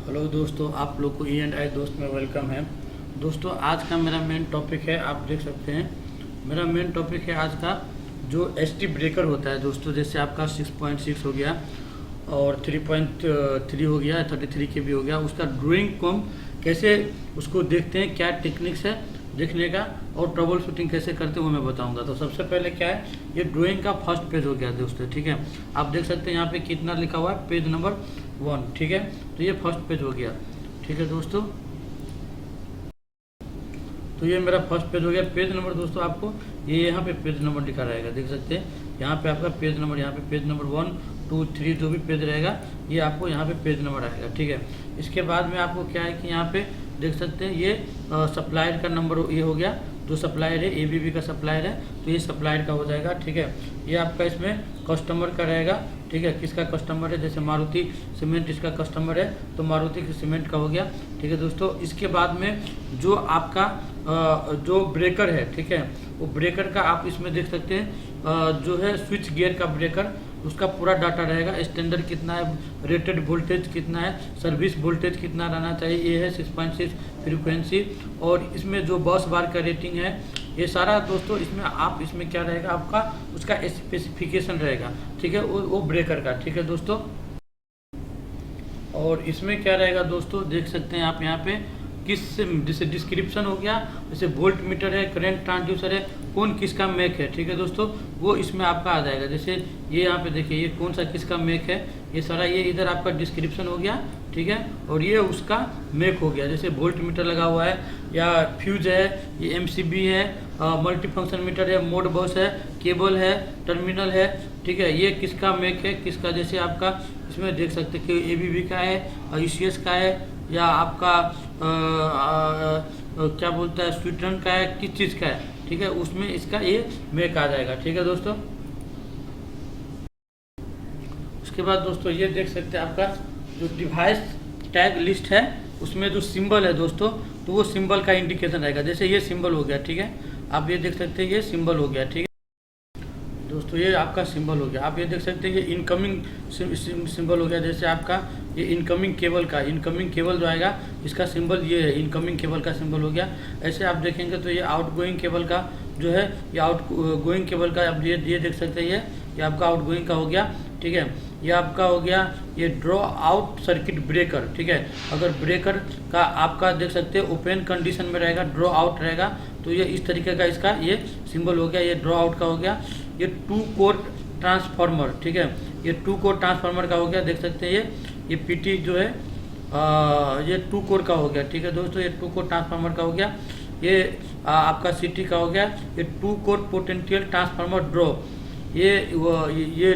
Hello दोस्तों, आप लोग को E&I दोस्त में वेलकम है। दोस्तों आज का मेरा मेन टॉपिक है, आप देख सकते हैं मेरा मेन टॉपिक है आज का जो ST ब्रेकर होता है दोस्तों। जैसे आपका 6.6 हो गया और 3.3 हो गया, 33 के भी हो गया, उसका ड्राइंग को हम कैसे उसको देखते हैं, क्या टेक्निक्स है देखने का और ट्रबल शूटिंग कैसे करते हैं वो मैं बताऊंगा। तो सबसे पहले क्या है, ये ड्राइंग का फर्स्ट पेज हो गया दोस्तों, ठीक है। आप देख सकते हैं यहाँ पे कितना लिखा हुआ है, पेज नंबर 1, ठीक है। तो ये फर्स्ट पेज हो गया, ठीक है दोस्तों। तो ये मेरा फर्स्ट पेज हो गया। पेज नंबर दोस्तों आपको ये यहाँ पे पेज नंबर लिखा रहेगा, देख सकते हैं यहाँ पे आपका पेज नंबर, यहाँ पे पेज नंबर 1, 2, 3 जो भी पेज रहेगा ये आपको यहाँ पे पेज नंबर आएगा, ठीक है। इसके बाद में आपको क्या है कि यहाँ पे देख सकते हैं ये सप्लायर का नंबर ये हो गया, जो सप्लायर है ABB का सप्लायर है, तो ये सप्लायर का हो जाएगा, ठीक है। ये आपका इसमें कस्टमर का रहेगा, ठीक है। किसका कस्टमर है, जैसे मारुति सीमेंट इसका कस्टमर है, तो मारुति के सीमेंट का हो गया, ठीक है दोस्तों। इसके बाद में जो आपका जो ब्रेकर है, ठीक है, वो ब्रेकर का आप इसमें देख सकते हैं जो है स्विच गियर का ब्रेकर, उसका पूरा डाटा रहेगा। स्टैंडर्ड कितना है, रेटेड वोल्टेज कितना है, सर्विस वोल्टेज कितना रहना चाहिए, ये है 6.6 फ्रीक्वेंसी, और इसमें जो बस बार का रेटिंग है, ये सारा दोस्तों इसमें आप इसमें क्या रहेगा आपका उसका स्पेसिफिकेशन रहेगा, ठीक है, वो ब्रेकर का, ठीक है दोस्तों। और इसमें क्या रहेगा दोस्तों, देख सकते हैं आप यहाँ पे किस जैसे डिस्क्रिप्शन हो गया, जैसे वोल्ट मीटर है, करंट ट्रांसड्यूसर है, कौन किसका मेक है, ठीक है दोस्तों, वो इसमें आपका आ जाएगा। जैसे ये यहाँ पे देखिए ये कौन सा किसका मेक है, ये सारा ये इधर आपका डिस्क्रिप्शन हो गया, ठीक है। और ये उसका मेक हो गया, जैसे वोल्ट मीटर लगा हुआ है या फ्यूज है, ये MCB है, मल्टी फंक्शन मीटर है, मोड बस है, केबल है, टर्मिनल है, ठीक है। ये किसका मेक है, किसका, जैसे आपका इसमें देख सकते हैं कि ABB का है, UCS का है, या आपका क्या बोलता है स्वीटन का है, किस चीज़ का है, ठीक है, उसमें इसका ये मेक आ जाएगा, ठीक है दोस्तों। उसके बाद दोस्तों ये देख सकते हैं आपका जो डिवाइस टैग लिस्ट है, उसमें जो सिंबल है दोस्तों, तो वो सिंबल का इंडिकेशन रहेगा। जैसे ये सिंबल हो गया, ठीक है, आप ये देख सकते हैं ये सिंबल हो गया, ठीक है दोस्तों, ये आपका सिंबल हो गया। आप ये देख सकते हैं ये इनकमिंग सिंबल हो गया। जैसे आपका ये इनकमिंग केबल का, इनकमिंग केबल जो आएगा इसका सिंबल ये है, इनकमिंग केबल का सिंबल हो गया। ऐसे आप देखेंगे तो ये आउटगोइंग केबल का जो है, ये आउटगोइंग केबल का आप ये देख सकते हैं, ये आपका आउटगोइंग का हो गया, ठीक है। ये आपका हो गया ये ड्रॉ आउट सर्किट ब्रेकर, ठीक है। अगर ब्रेकर का आपका देख सकते हैं ओपन कंडीशन में रहेगा, ड्रॉ आउट रहेगा, तो ये इस तरीके का इसका ये सिंबल हो गया, ये ड्रॉ आउट का हो गया। ये 2 कोर ट्रांसफार्मर, ठीक है, ये 2 कोर ट्रांसफार्मर का हो गया, देख सकते हैं ये PT जो है ये 2 कोर का हो गया, ठीक है दोस्तों, ये 2 कोर ट्रांसफार्मर का हो गया। ये आपका CT का हो गया, ये 2 कोर पोटेंशियल ट्रांसफार्मर ड्रॉ, ये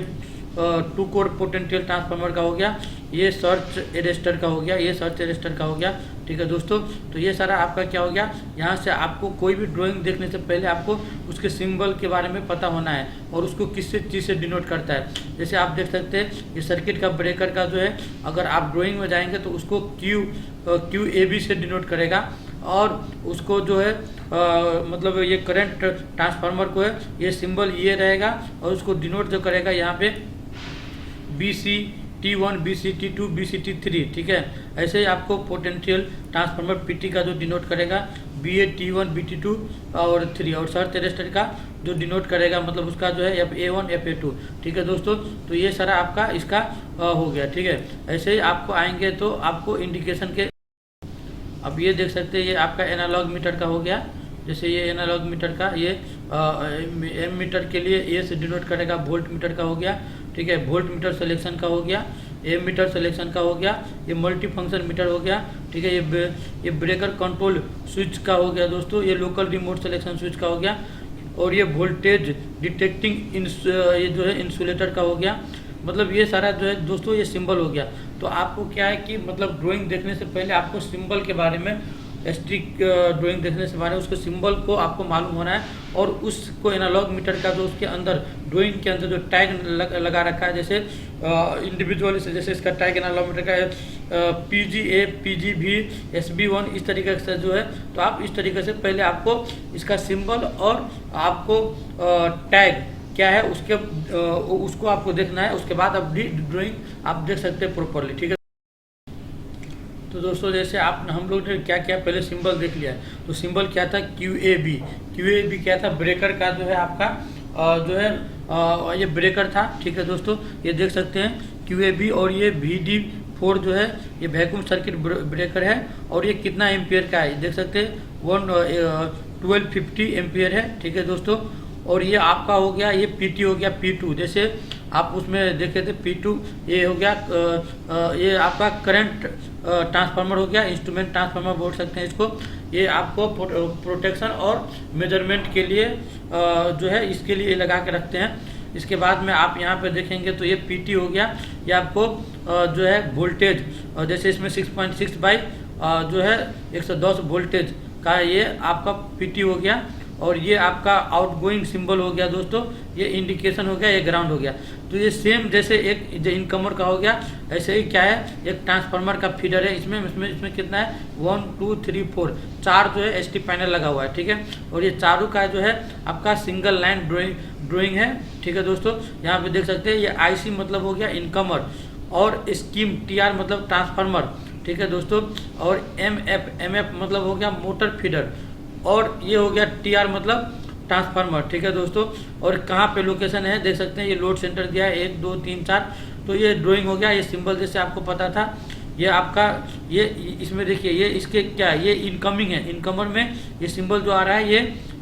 2 कोर पोटेंशियल ट्रांसफार्मर का हो गया। ये सर्च एरेस्टर का हो गया, ये सर्च एरेस्टर का हो गया, ठीक है दोस्तों। तो ये सारा आपका क्या हो गया, यहाँ से आपको कोई भी ड्राइंग देखने से पहले आपको उसके सिंबल के बारे में पता होना है और उसको किस चीज़ से डिनोट करता है। जैसे आप देख सकते हैं ये सर्किट का ब्रेकर का जो है, अगर आप ड्राइंग में जाएंगे तो उसको QAB से डिनोट करेगा, और उसको जो है मतलब ये करंट ट्रांसफार्मर को है ये सिंबल ये रहेगा, और उसको डिनोट जो करेगा यहाँ पे BCT1, BCT2, BCT3, ठीक है। ऐसे ही आपको पोटेंशियल ट्रांसफार्मर PT का जो डिनोट करेगा BAT1, BT2 और 3, और सर्च एरेस्टर का जो डिनोट करेगा मतलब उसका जो है FA1, FA2, ठीक है दोस्तों। तो ये सारा आपका इसका हो गया, ठीक है। ऐसे ही आपको आएंगे तो आपको इंडिकेशन के, अब ये देख सकते हैं ये आपका एनालॉग मीटर का हो गया। जैसे ये एनालॉग मीटर का ये M मीटर के लिए A से डिनोट करेगा, वोल्ट मीटर का हो गया, ठीक है, वोल्ट मीटर सिलेक्शन का हो गया, M मीटर सिलेक्शन का हो गया, ये मल्टी फंक्शन मीटर हो गया, ठीक है। ये ब्रेकर कंट्रोल स्विच का हो गया दोस्तों, ये लोकल रिमोट सिलेक्शन स्विच का हो गया, और ये वोल्टेज डिटेक्टिंग ये जो है इंसुलेटर का हो गया। मतलब ये सारा जो है दोस्तों ये सिंबल हो गया। तो आपको क्या है कि मतलब ड्राइंग देखने से पहले आपको सिंबल के बारे में, स्टिक ड्राइंग देखने से पहले उसके सिंबल को आपको मालूम होना है, और उसको एनालॉग मीटर का जो उसके अंदर ड्राइंग के अंदर जो टैग लगा रखा है, जैसे इंडिविजुअल जैसे इसका टैग एनालॉग मीटर का PGA, PGB, SB1 इस तरीके से जो है, तो आप इस तरीके से पहले आपको इसका सिंबल और आपको टैग क्या है उसको आपको देखना है। उसके बाद आप ड्राइंग आप देख सकते हैं प्रॉपरली, ठीक है। तो दोस्तों जैसे आप हम लोग ने क्या क्या पहले सिंबल देख लिया है। तो सिंबल क्या था, QAB। QAB क्या था, ब्रेकर का जो है आपका जो है ये ब्रेकर था, ठीक है दोस्तों। ये देख सकते हैं QAB। और ये VD4 जो है ये वैक्यूम सर्किट ब्रेकर है। और ये कितना एम्पियर का है देख सकते हैं, 1250 एम्पियर है, ठीक है दोस्तों। और ये आपका हो गया, ये PT हो गया P2। जैसे आप उसमें देखे थे P2, ये हो गया ये आपका करंट ट्रांसफार्मर हो गया, इंस्ट्रूमेंट ट्रांसफार्मर बोल सकते हैं इसको। ये आपको प्रोटेक्शन और मेजरमेंट के लिए जो है इसके लिए लगा के रखते हैं। इसके बाद में आप यहाँ पे देखेंगे तो ये PT हो गया, ये आपको जो है वोल्टेज, जैसे इसमें 6.6 बाई जो है 110 वोल्टेज का ये आपका PT हो गया। और ये आपका आउटगोइंग सिंबल हो गया दोस्तों, ये इंडिकेशन हो गया, ये ग्राउंड हो गया। तो ये सेम जैसे एक जो इनकमर का हो गया, ऐसे ही क्या है, एक ट्रांसफार्मर का फीडर है। इसमें कितना है, 1 2 3 4 4 जो है ST पैनल लगा हुआ है, ठीक है। और ये चारों का जो है आपका सिंगल लाइन ड्राइंग है, ठीक है दोस्तों। यहाँ पे देख सकते हैं ये IC मतलब हो गया इनकमर, और स्कीम TR मतलब ट्रांसफार्मर, ठीक है दोस्तों। और MF मतलब हो गया मोटर फीडर, और ये हो गया TR मतलब ट्रांसफार्मर, ठीक है दोस्तों। और कहाँ पे लोकेशन है देख सकते हैं, ये लोड सेंटर दिया है 1 2 3 4। तो ये ड्राइंग हो गया, ये सिंबल जैसे आपको पता था। ये आपका ये इसमें देखिए, ये इसके क्या है, ये इनकमिंग है। इनकमर में ये सिंबल जो आ रहा है,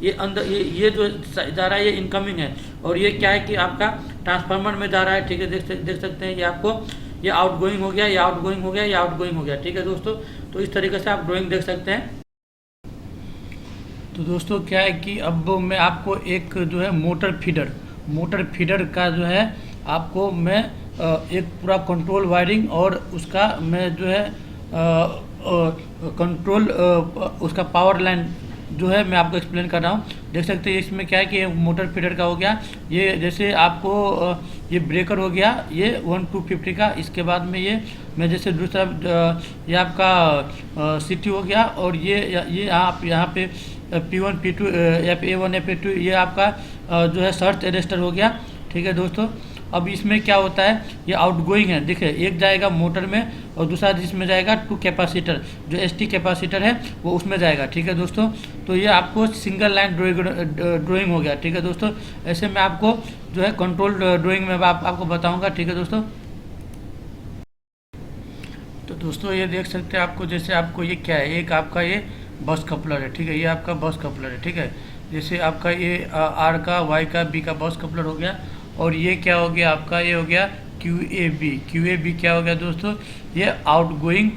ये अंदर ये जो जा रहा है ये इनकमिंग है। और ये क्या है कि आपका ट्रांसफार्मर में जा रहा है, ठीक है। देख सकते हैं ये आपको, ये आउटगोइंग हो गया, ये आउटगोइंग हो गया, ये आउटगोइंग हो गया, ठीक है दोस्तों। तो इस तरीके से आप ड्राइंग देख सकते हैं। तो दोस्तों क्या है कि अब मैं आपको एक जो है मोटर फीडर का जो है आपको मैं एक पूरा कंट्रोल वायरिंग और उसका मैं जो है कंट्रोल उसका पावर लाइन जो है मैं आपको एक्सप्लेन कर रहा हूँ। देख सकते हैं इसमें क्या है कि मोटर फीडर का हो गया, ये जैसे आपको ये ब्रेकर हो गया, ये 1250 का। इसके बाद में ये मैं जैसे दूसरा ये आपका CT हो गया। और ये आप यहाँ पे P1 P2 FA1 FA2 ये आपका जो है सर्च अरेस्टर हो गया, ठीक है दोस्तों। अब इसमें क्या होता है, ये आउटगोइंग है, देखिए एक जाएगा मोटर में और दूसरा जिसमें जाएगा 2 कैपेसिटर, जो ST कैपेसिटर है वो उसमें जाएगा, ठीक है दोस्तों। तो ये आपको सिंगल लाइन ड्राइंग हो गया, ठीक है दोस्तों। ऐसे मैं आपको जो है कंट्रोल ड्राइंग में आपको बताऊंगा, ठीक है दोस्तों। तो दोस्तों ये देख सकते हैं आपको, जैसे आपको ये क्या है, एक आपका ये बस कपलर है, ठीक है। ये आपका बस कपलर है, ठीक है। जैसे आपका ये R का Y का B का बस कपलर हो गया। और ये क्या हो गया आपका, ये हो गया QAB क्या हो गया दोस्तों, ये आउटगोइंग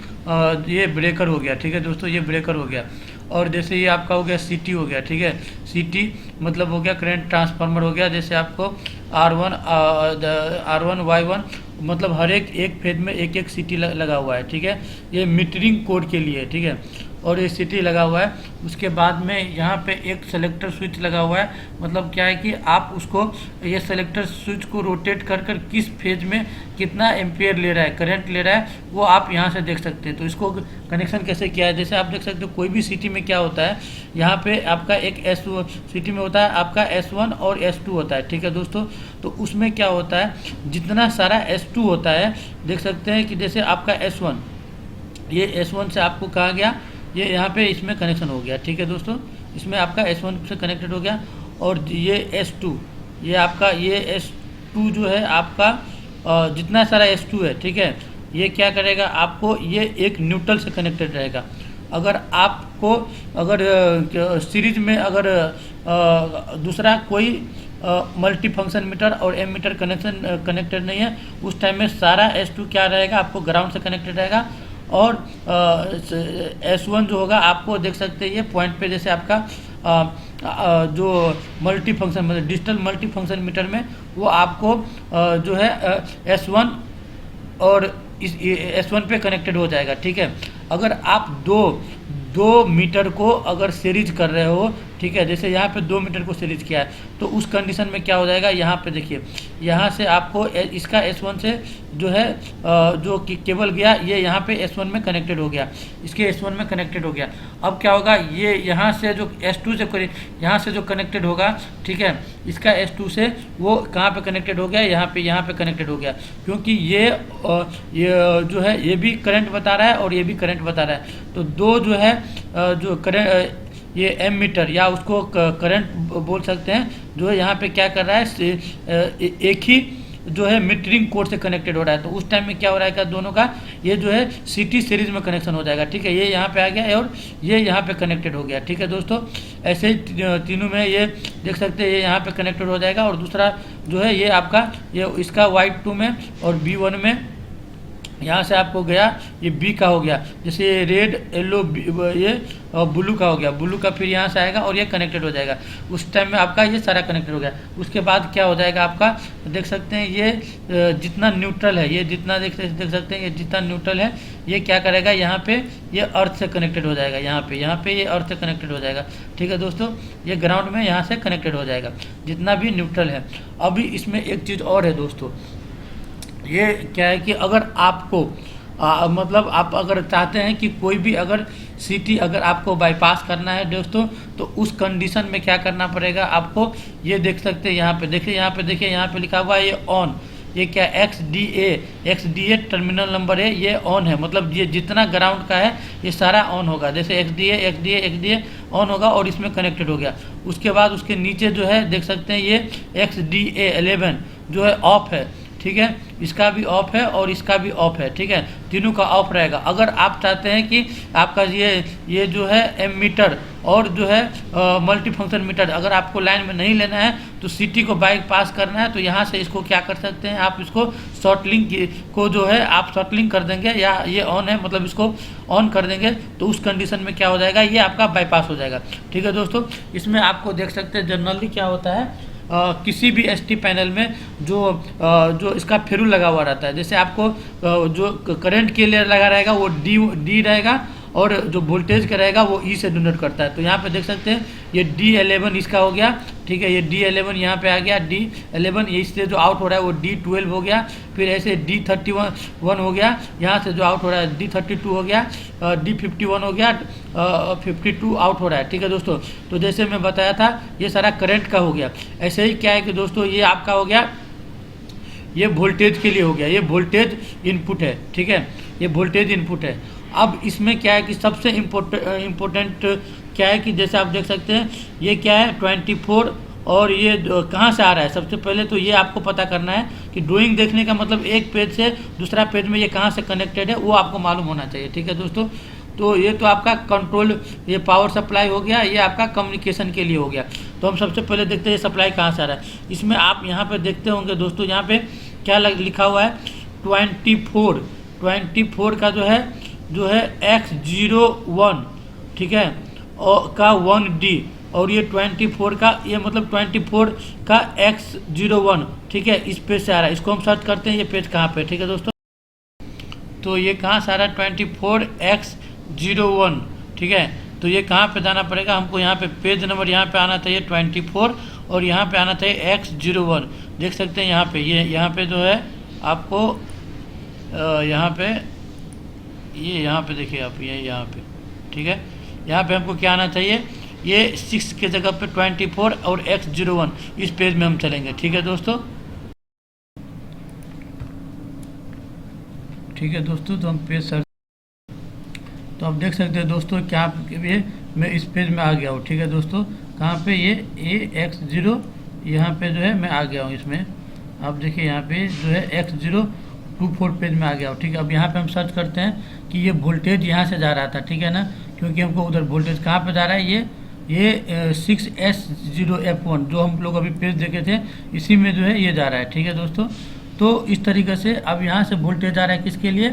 ये ब्रेकर हो गया, ठीक है दोस्तों। ये ब्रेकर हो गया। और जैसे ये आपका हो गया CT हो गया, ठीक है। CT मतलब हो गया करंट ट्रांसफार्मर हो गया। जैसे आपको R1 Y1 मतलब हर एक फेज में एक CT लगा हुआ है, ठीक है। ये मीटरिंग कोड के लिए, ठीक है। और ये CT लगा हुआ है। उसके बाद में यहाँ पे एक सेलेक्टर स्विच लगा हुआ है। मतलब क्या है कि आप उसको ये सेलेक्टर स्विच को रोटेट कर किस फेज में कितना एम्पियर ले रहा है, करंट ले रहा है, वो आप यहाँ से देख सकते हैं। तो इसको कनेक्शन कैसे किया है, जैसे आप देख सकते हो कोई भी CT में क्या होता है, यहाँ पे आपका एक CT में होता है आपका S1 और S2 होता है, ठीक है दोस्तों। तो उसमें क्या होता है, जितना सारा S2 होता है, देख सकते हैं कि जैसे आपका S1, ये S1 से आपको कहा गया, ये यहाँ पे इसमें कनेक्शन हो गया, ठीक है दोस्तों। इसमें आपका S1 से कनेक्टेड हो गया। और ये S2, ये आपका ये S2 जो है आपका जितना सारा S2 है, ठीक है, ये क्या करेगा आपको, ये एक न्यूट्रल से कनेक्टेड रहेगा। अगर आपको सीरीज में अगर दूसरा कोई मल्टी फंक्शन मीटर और एमीटर कनेक्टेड नहीं है, उस टाइम में सारा S2 क्या रहेगा, आपको ग्राउंड से कनेक्टेड रहेगा। और S1 जो होगा आपको देख सकते हैं ये पॉइंट पे, जैसे आपका जो मल्टी फंक्शन मतलब डिजिटल मल्टी फंक्शन मीटर में वो आपको जो है S1 और इस S1 पे कनेक्टेड हो जाएगा, ठीक है। अगर आप दो मीटर को अगर सीरीज कर रहे हो ठीक है। जैसे यहाँ पे 2 मीटर को सीरीज किया है तो उस कंडीशन में क्या हो जाएगा, यहाँ पे देखिए यहाँ से आपको इसका S1 से जो है जो केबल गया ये यहाँ पे S1 में कनेक्टेड हो गया, इसके S1 में कनेक्टेड हो गया। अब क्या होगा, ये यहाँ से जो S2 से यहाँ से जो कनेक्टेड होगा, ठीक है, इसका S2 से वो कहाँ पे कनेक्टेड हो गया, यहाँ पे कनेक्टेड हो गया, क्योंकि ये जो है ये भी करंट बता रहा है और ये भी करंट बता रहा है। तो दो जो है जो करंट ये एम मीटर या उसको करंट बोल सकते हैं, जो है यहाँ पे क्या कर रहा है, एक ही जो है मीटरिंग कोड से कनेक्टेड हो रहा है। तो उस टाइम में क्या हो रहा है कि दोनों का ये जो है सिटी सीरीज में कनेक्शन हो जाएगा, ठीक है। ये यहाँ पे आ गया और ये यहाँ पे कनेक्टेड हो गया, ठीक है दोस्तों। ऐसे ही तीनों में ये देख सकते हैं, ये यहाँ पे कनेक्टेड हो जाएगा। और दूसरा जो है ये आपका ये इसका Y2 में और B1 में यहाँ से आपको गया, ये बी का हो गया, जैसे ये रेड येलो ये ब्लू का हो गया, ब्लू का फिर यहाँ से आएगा और ये कनेक्टेड हो जाएगा। उस टाइम में आपका ये सारा कनेक्टेड हो गया। उसके बाद क्या हो जाएगा आपका, देख सकते हैं ये जितना न्यूट्रल है, ये जितना देख सकते हैं ये जितना न्यूट्रल है, ये क्या करेगा, यहाँ पे ये अर्थ से कनेक्टेड हो जाएगा, यहाँ पे ये अर्थ से कनेक्टेड हो जाएगा, ठीक है दोस्तों। ये ग्राउंड में यहाँ से कनेक्टेड हो जाएगा जितना भी न्यूट्रल है। अभी इसमें एक चीज़ और है दोस्तों, ये क्या है कि अगर आपको मतलब आप अगर चाहते हैं कि कोई भी अगर सिटी अगर आपको बाईपास करना है दोस्तों, तो उस कंडीशन में क्या करना पड़ेगा आपको, ये देख सकते हैं यहाँ पे देखिए, यहाँ पे लिखा हुआ है ये ऑन, ये क्या XDA टर्मिनल नंबर है, ये ऑन है, मतलब ये जितना ग्राउंड का है ये सारा ऑन होगा। जैसे XDA ऑन होगा और इसमें कनेक्टेड हो गया। उसके बाद उसके नीचे जो है देख सकते हैं ये XDA 11 जो है ऑफ है, ठीक है, इसका भी ऑफ है और इसका भी ऑफ है, ठीक है, तीनों का ऑफ रहेगा। अगर आप चाहते हैं कि आपका ये जो है एम मीटर और जो है मल्टी फंक्शन मीटर अगर आपको लाइन में नहीं लेना है, तो सिटी को बाईपास करना है, तो यहाँ से इसको क्या कर सकते हैं आप, इसको शॉर्ट लिंक को जो है आप शॉर्ट लिंक कर देंगे, या ये ऑन है मतलब इसको ऑन कर देंगे, तो उस कंडीशन में क्या हो जाएगा, ये आपका बाईपास हो जाएगा, ठीक है दोस्तों। इसमें आपको देख सकते हैं जनरली क्या होता है, किसी भी एसटी पैनल में जो इसका फेरू लगा हुआ रहता है, जैसे आपको जो करंट के लिए लगा रहेगा वो डी रहेगा और जो वोल्टेज का रहेगा वो ई से डोनेट करता है। तो यहाँ पे देख सकते हैं ये D11 इसका हो गया, ठीक है, ये D11 यहाँ पे आ गया, D11 इससे जो आउट हो रहा है वो D12 हो गया, फिर ऐसे D31 हो गया, यहाँ से जो आउट हो रहा है D32 हो गया, D51 हो गया, 52 आउट हो रहा है, ठीक है दोस्तों। तो जैसे मैं बताया था ये सारा करंट का हो गया। ऐसे ही क्या है कि दोस्तों ये आपका हो गया, ये वोल्टेज के लिए हो गया, ये वोल्टेज इनपुट है, ठीक है, ये वोल्टेज इनपुट है। अब इसमें क्या है कि सबसे इम्पोर्टेंट क्या है कि जैसे आप देख सकते हैं ये क्या है 24 और ये कहाँ से आ रहा है। सबसे पहले तो ये आपको पता करना है कि ड्राइंग देखने का मतलब एक पेज से दूसरा पेज में ये कहाँ से कनेक्टेड है वो आपको मालूम होना चाहिए, ठीक है दोस्तों। तो ये तो आपका कंट्रोल, ये पावर सप्लाई हो गया, ये आपका कम्युनिकेशन के लिए हो गया। तो हम सबसे पहले देखते हैं ये सप्लाई कहाँ से आ रहा है। इसमें आप यहाँ पे देखते होंगे दोस्तों, यहाँ पे क्या लिखा हुआ है 24 का जो है X01, ठीक है, और का 1D, और ये 24 का ये मतलब 24 का X01, ठीक है, इस पेज से आ रहा है। इसको हम सर्च करते हैं ये पेज कहाँ पे, ठीक है दोस्तों। तो ये कहाँ से आ रहा है 24X01, ठीक है। तो ये कहाँ पे जाना पड़ेगा हमको, यहाँ पे पेज नंबर यहाँ पे आना चाहिए 24 और यहाँ पे आना चाहिए X01। देख सकते हैं यहाँ पे यहाँ पे जो है आपको यहाँ पे देखिए आप यहाँ पे, ठीक है, यहाँ पे हमको क्या आना चाहिए, ये 6 के जगह पे 24 और X01 इस पेज में हम चलेंगे, ठीक है दोस्तों। ठीक है दोस्तों, तो हम पेज सर्च, तो आप देख सकते हैं दोस्तों क्या मैं इस पेज में आ गया हूँ, ठीक है दोस्तों। कहाँ पे ये X0 यहाँ पे जो है मैं आ गया हूँ इसमें, आप देखिए यहाँ पे जो है X024 पेज में आ गया हूँ, ठीक है। अब यहाँ पे हम सर्च करते हैं कि ये वोल्टेज यहाँ से जा रहा था, ठीक है ना, क्योंकि हमको उधर वोल्टेज कहाँ पे जा रहा है, ये 6S0F1 जो हम लोग अभी पेज देखे थे इसी में जो है ये जा रहा है, ठीक है दोस्तों। तो इस तरीके से अब यहाँ से वोल्टेज आ रहा है किसके लिए,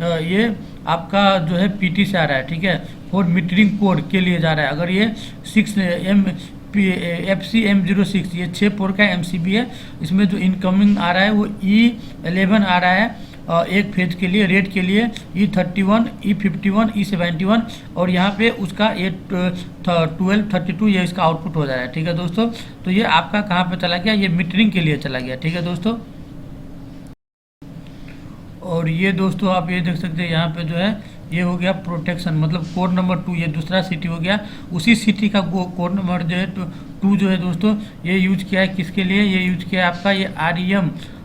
ये आपका जो है PT से आ रहा है, ठीक है, फॉर मीटरिंग कोड के लिए जा रहा है। अगर ये 6FCM06 ये 6 पोर का MCB है, इसमें जो इनकमिंग आ रहा है वो E11 आ रहा है, एक फेज के लिए रेड के लिए E31, E51, E71 और यहाँ पे उसका ये 1232 ये इसका आउटपुट हो जा रहा है। ठीक है दोस्तों, तो ये आपका कहाँ पे चला गया, ये मीटरिंग के लिए चला गया। ठीक है दोस्तों, और ये दोस्तों आप ये देख सकते हैं यहाँ पे जो है ये हो गया प्रोटेक्शन, मतलब कोड नंबर 2, ये दूसरा सिटी हो गया। उसी सिटी का कोड नंबर जो है 2 जो है दोस्तों ये यूज किया है किसके लिए, ये यूज किया है आपका ये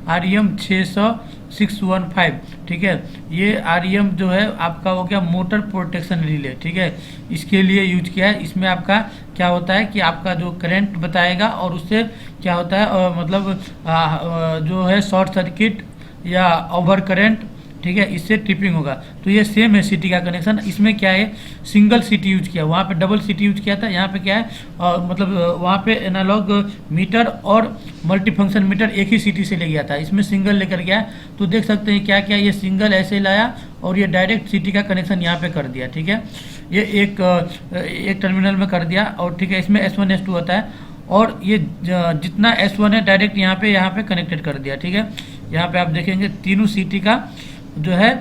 REM 615। ठीक है, ये REM जो है आपका हो गया मोटर प्रोटेक्शन रिले। ठीक है, इसके लिए यूज किया है। इसमें आपका क्या होता है कि आपका जो करंट बताएगा और उससे क्या होता है मतलब जो है शॉर्ट सर्किट या ओवर करंट, ठीक है, इससे ट्रिपिंग होगा। तो ये सेम है सिटी का कनेक्शन। इसमें क्या है सिंगल सिटी यूज किया, वहाँ पे डबल सिटी यूज किया था। यहाँ पे क्या है मतलब वहाँ पे एनालॉग मीटर और मल्टीफंक्शन मीटर एक ही सिटी से ले गया था, इसमें सिंगल लेकर गया। तो देख सकते हैं क्या क्या ये सिंगल ऐसे लाया और ये डायरेक्ट सिटी का कनेक्शन यहाँ पे कर दिया। ठीक है, ये एक टर्मिनल में कर दिया और ठीक है, इसमें S1 S2 होता है और ये जितना S1 है डायरेक्ट यहाँ पे कनेक्टेड कर दिया। ठीक है, यहाँ पे आप देखेंगे तीनों सिटी का जो है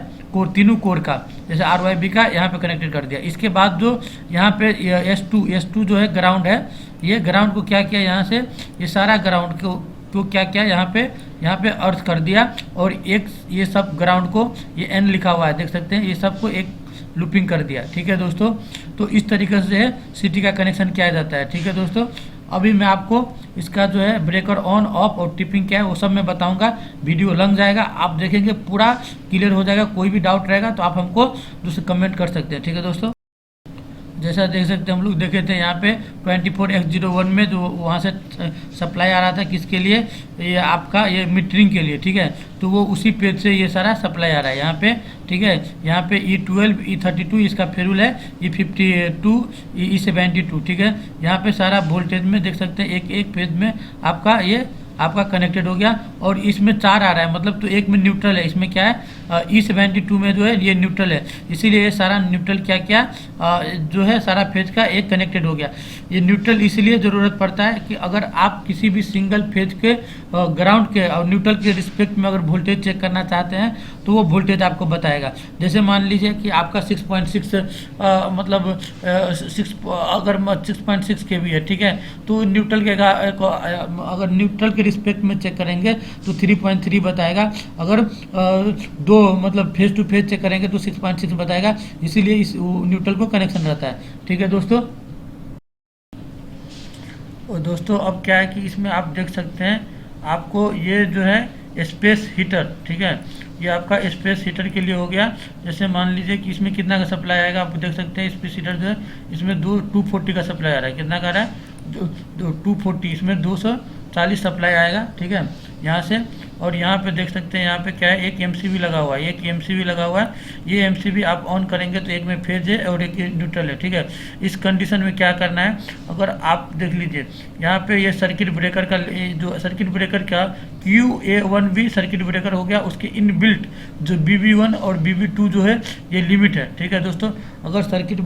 तीनों कोर का जैसे RYB का यहाँ पे कनेक्टेड कर दिया। इसके बाद जो यहाँ पे S2 जो है ग्राउंड है, ये ग्राउंड को क्या किया यहाँ से, ये सारा ग्राउंड को क्या किया यहाँ पे अर्थ कर दिया और एक ये सब ग्राउंड को ये N लिखा हुआ है देख सकते हैं, ये सबको एक लूपिंग कर दिया। ठीक है दोस्तों, तो इस तरीके से सिटी का कनेक्शन किया जाता है। ठीक है दोस्तों, अभी मैं आपको इसका जो है ब्रेकर ऑन ऑफ और टिपिंग क्या है वो सब मैं बताऊंगा। वीडियो लग जाएगा, आप देखेंगे पूरा क्लियर हो जाएगा। कोई भी डाउट रहेगा तो आप हमको दूसरे कमेंट कर सकते हैं। ठीक है दोस्तों, जैसा देख सकते हैं हम लोग देखे थे यहाँ पे 24X01 में जो वहाँ से सप्लाई आ रहा था किसके लिए, ये आपका ये मीटरिंग के लिए। ठीक है, तो वो उसी पेज से ये सारा सप्लाई आ रहा है यहाँ पे। ठीक है, यहाँ पे E12 E32 इसका फेरुल है, E52 E72। ठीक है, यहाँ पे सारा वोल्टेज में देख सकते हैं एक पेज में आपका कनेक्टेड हो गया और इसमें 4 आ रहा है, मतलब तो एक में न्यूट्रल है। इसमें क्या है E72 में जो है ये न्यूट्रल है, इसीलिए ये सारा न्यूट्रल क्या जो है सारा फेज का एक कनेक्टेड हो गया। ये न्यूट्रल इसलिए ज़रूरत पड़ता है कि अगर आप किसी भी सिंगल फेज के ग्राउंड के और न्यूट्रल के रिस्पेक्ट में अगर वोल्टेज चेक करना चाहते हैं तो वो वोल्टेज आपको बताएगा। जैसे मान लीजिए कि आपका 6.6 मतलब 6.6 kV है। ठीक है, तो न्यूट्रल के अगर न्यूट्रल के रिस्पेक्ट में चेक करेंगे तो 3.3 बताएगा, अगर दो मतलब फेज टू फेज चेक करेंगे तो 6.6 बताएगा, इसीलिए इस न्यूट्रल को कनेक्शन रहता है। ठीक है दोस्तों, और दोस्तों अब क्या है कि इसमें आप देख सकते हैं आपको ये जो है स्पेस हीटर, ठीक है, ये आपका स्पेस हीटर के लिए हो गया। जैसे मान लीजिए कि इसमें कितना का सप्लाई आएगा, आप देख सकते हैं स्पेस हीटर जो है इसमें 240 का सप्लाई आ रहा है। कितना का आ रहा है 240, इसमें 240 सप्लाई आएगा। ठीक है, यहाँ से, और यहाँ पे देख सकते हैं यहाँ पे क्या है एक MCB लगा हुआ है, एक MCB लगा हुआ है। ये MCB आप ऑन करेंगे तो एक में फेज है और एक न्यूट्रल है। ठीक है, इस कंडीशन में क्या करना है, अगर आप देख लीजिए यहाँ पे ये सर्किट ब्रेकर का जो सर्किट ब्रेकर का QA1B सर्किट ब्रेकर हो गया, उसके इनबिल्ट जो BB1 और BB2 जो है ये लिमिट है। ठीक है दोस्तों, अगर सर्किट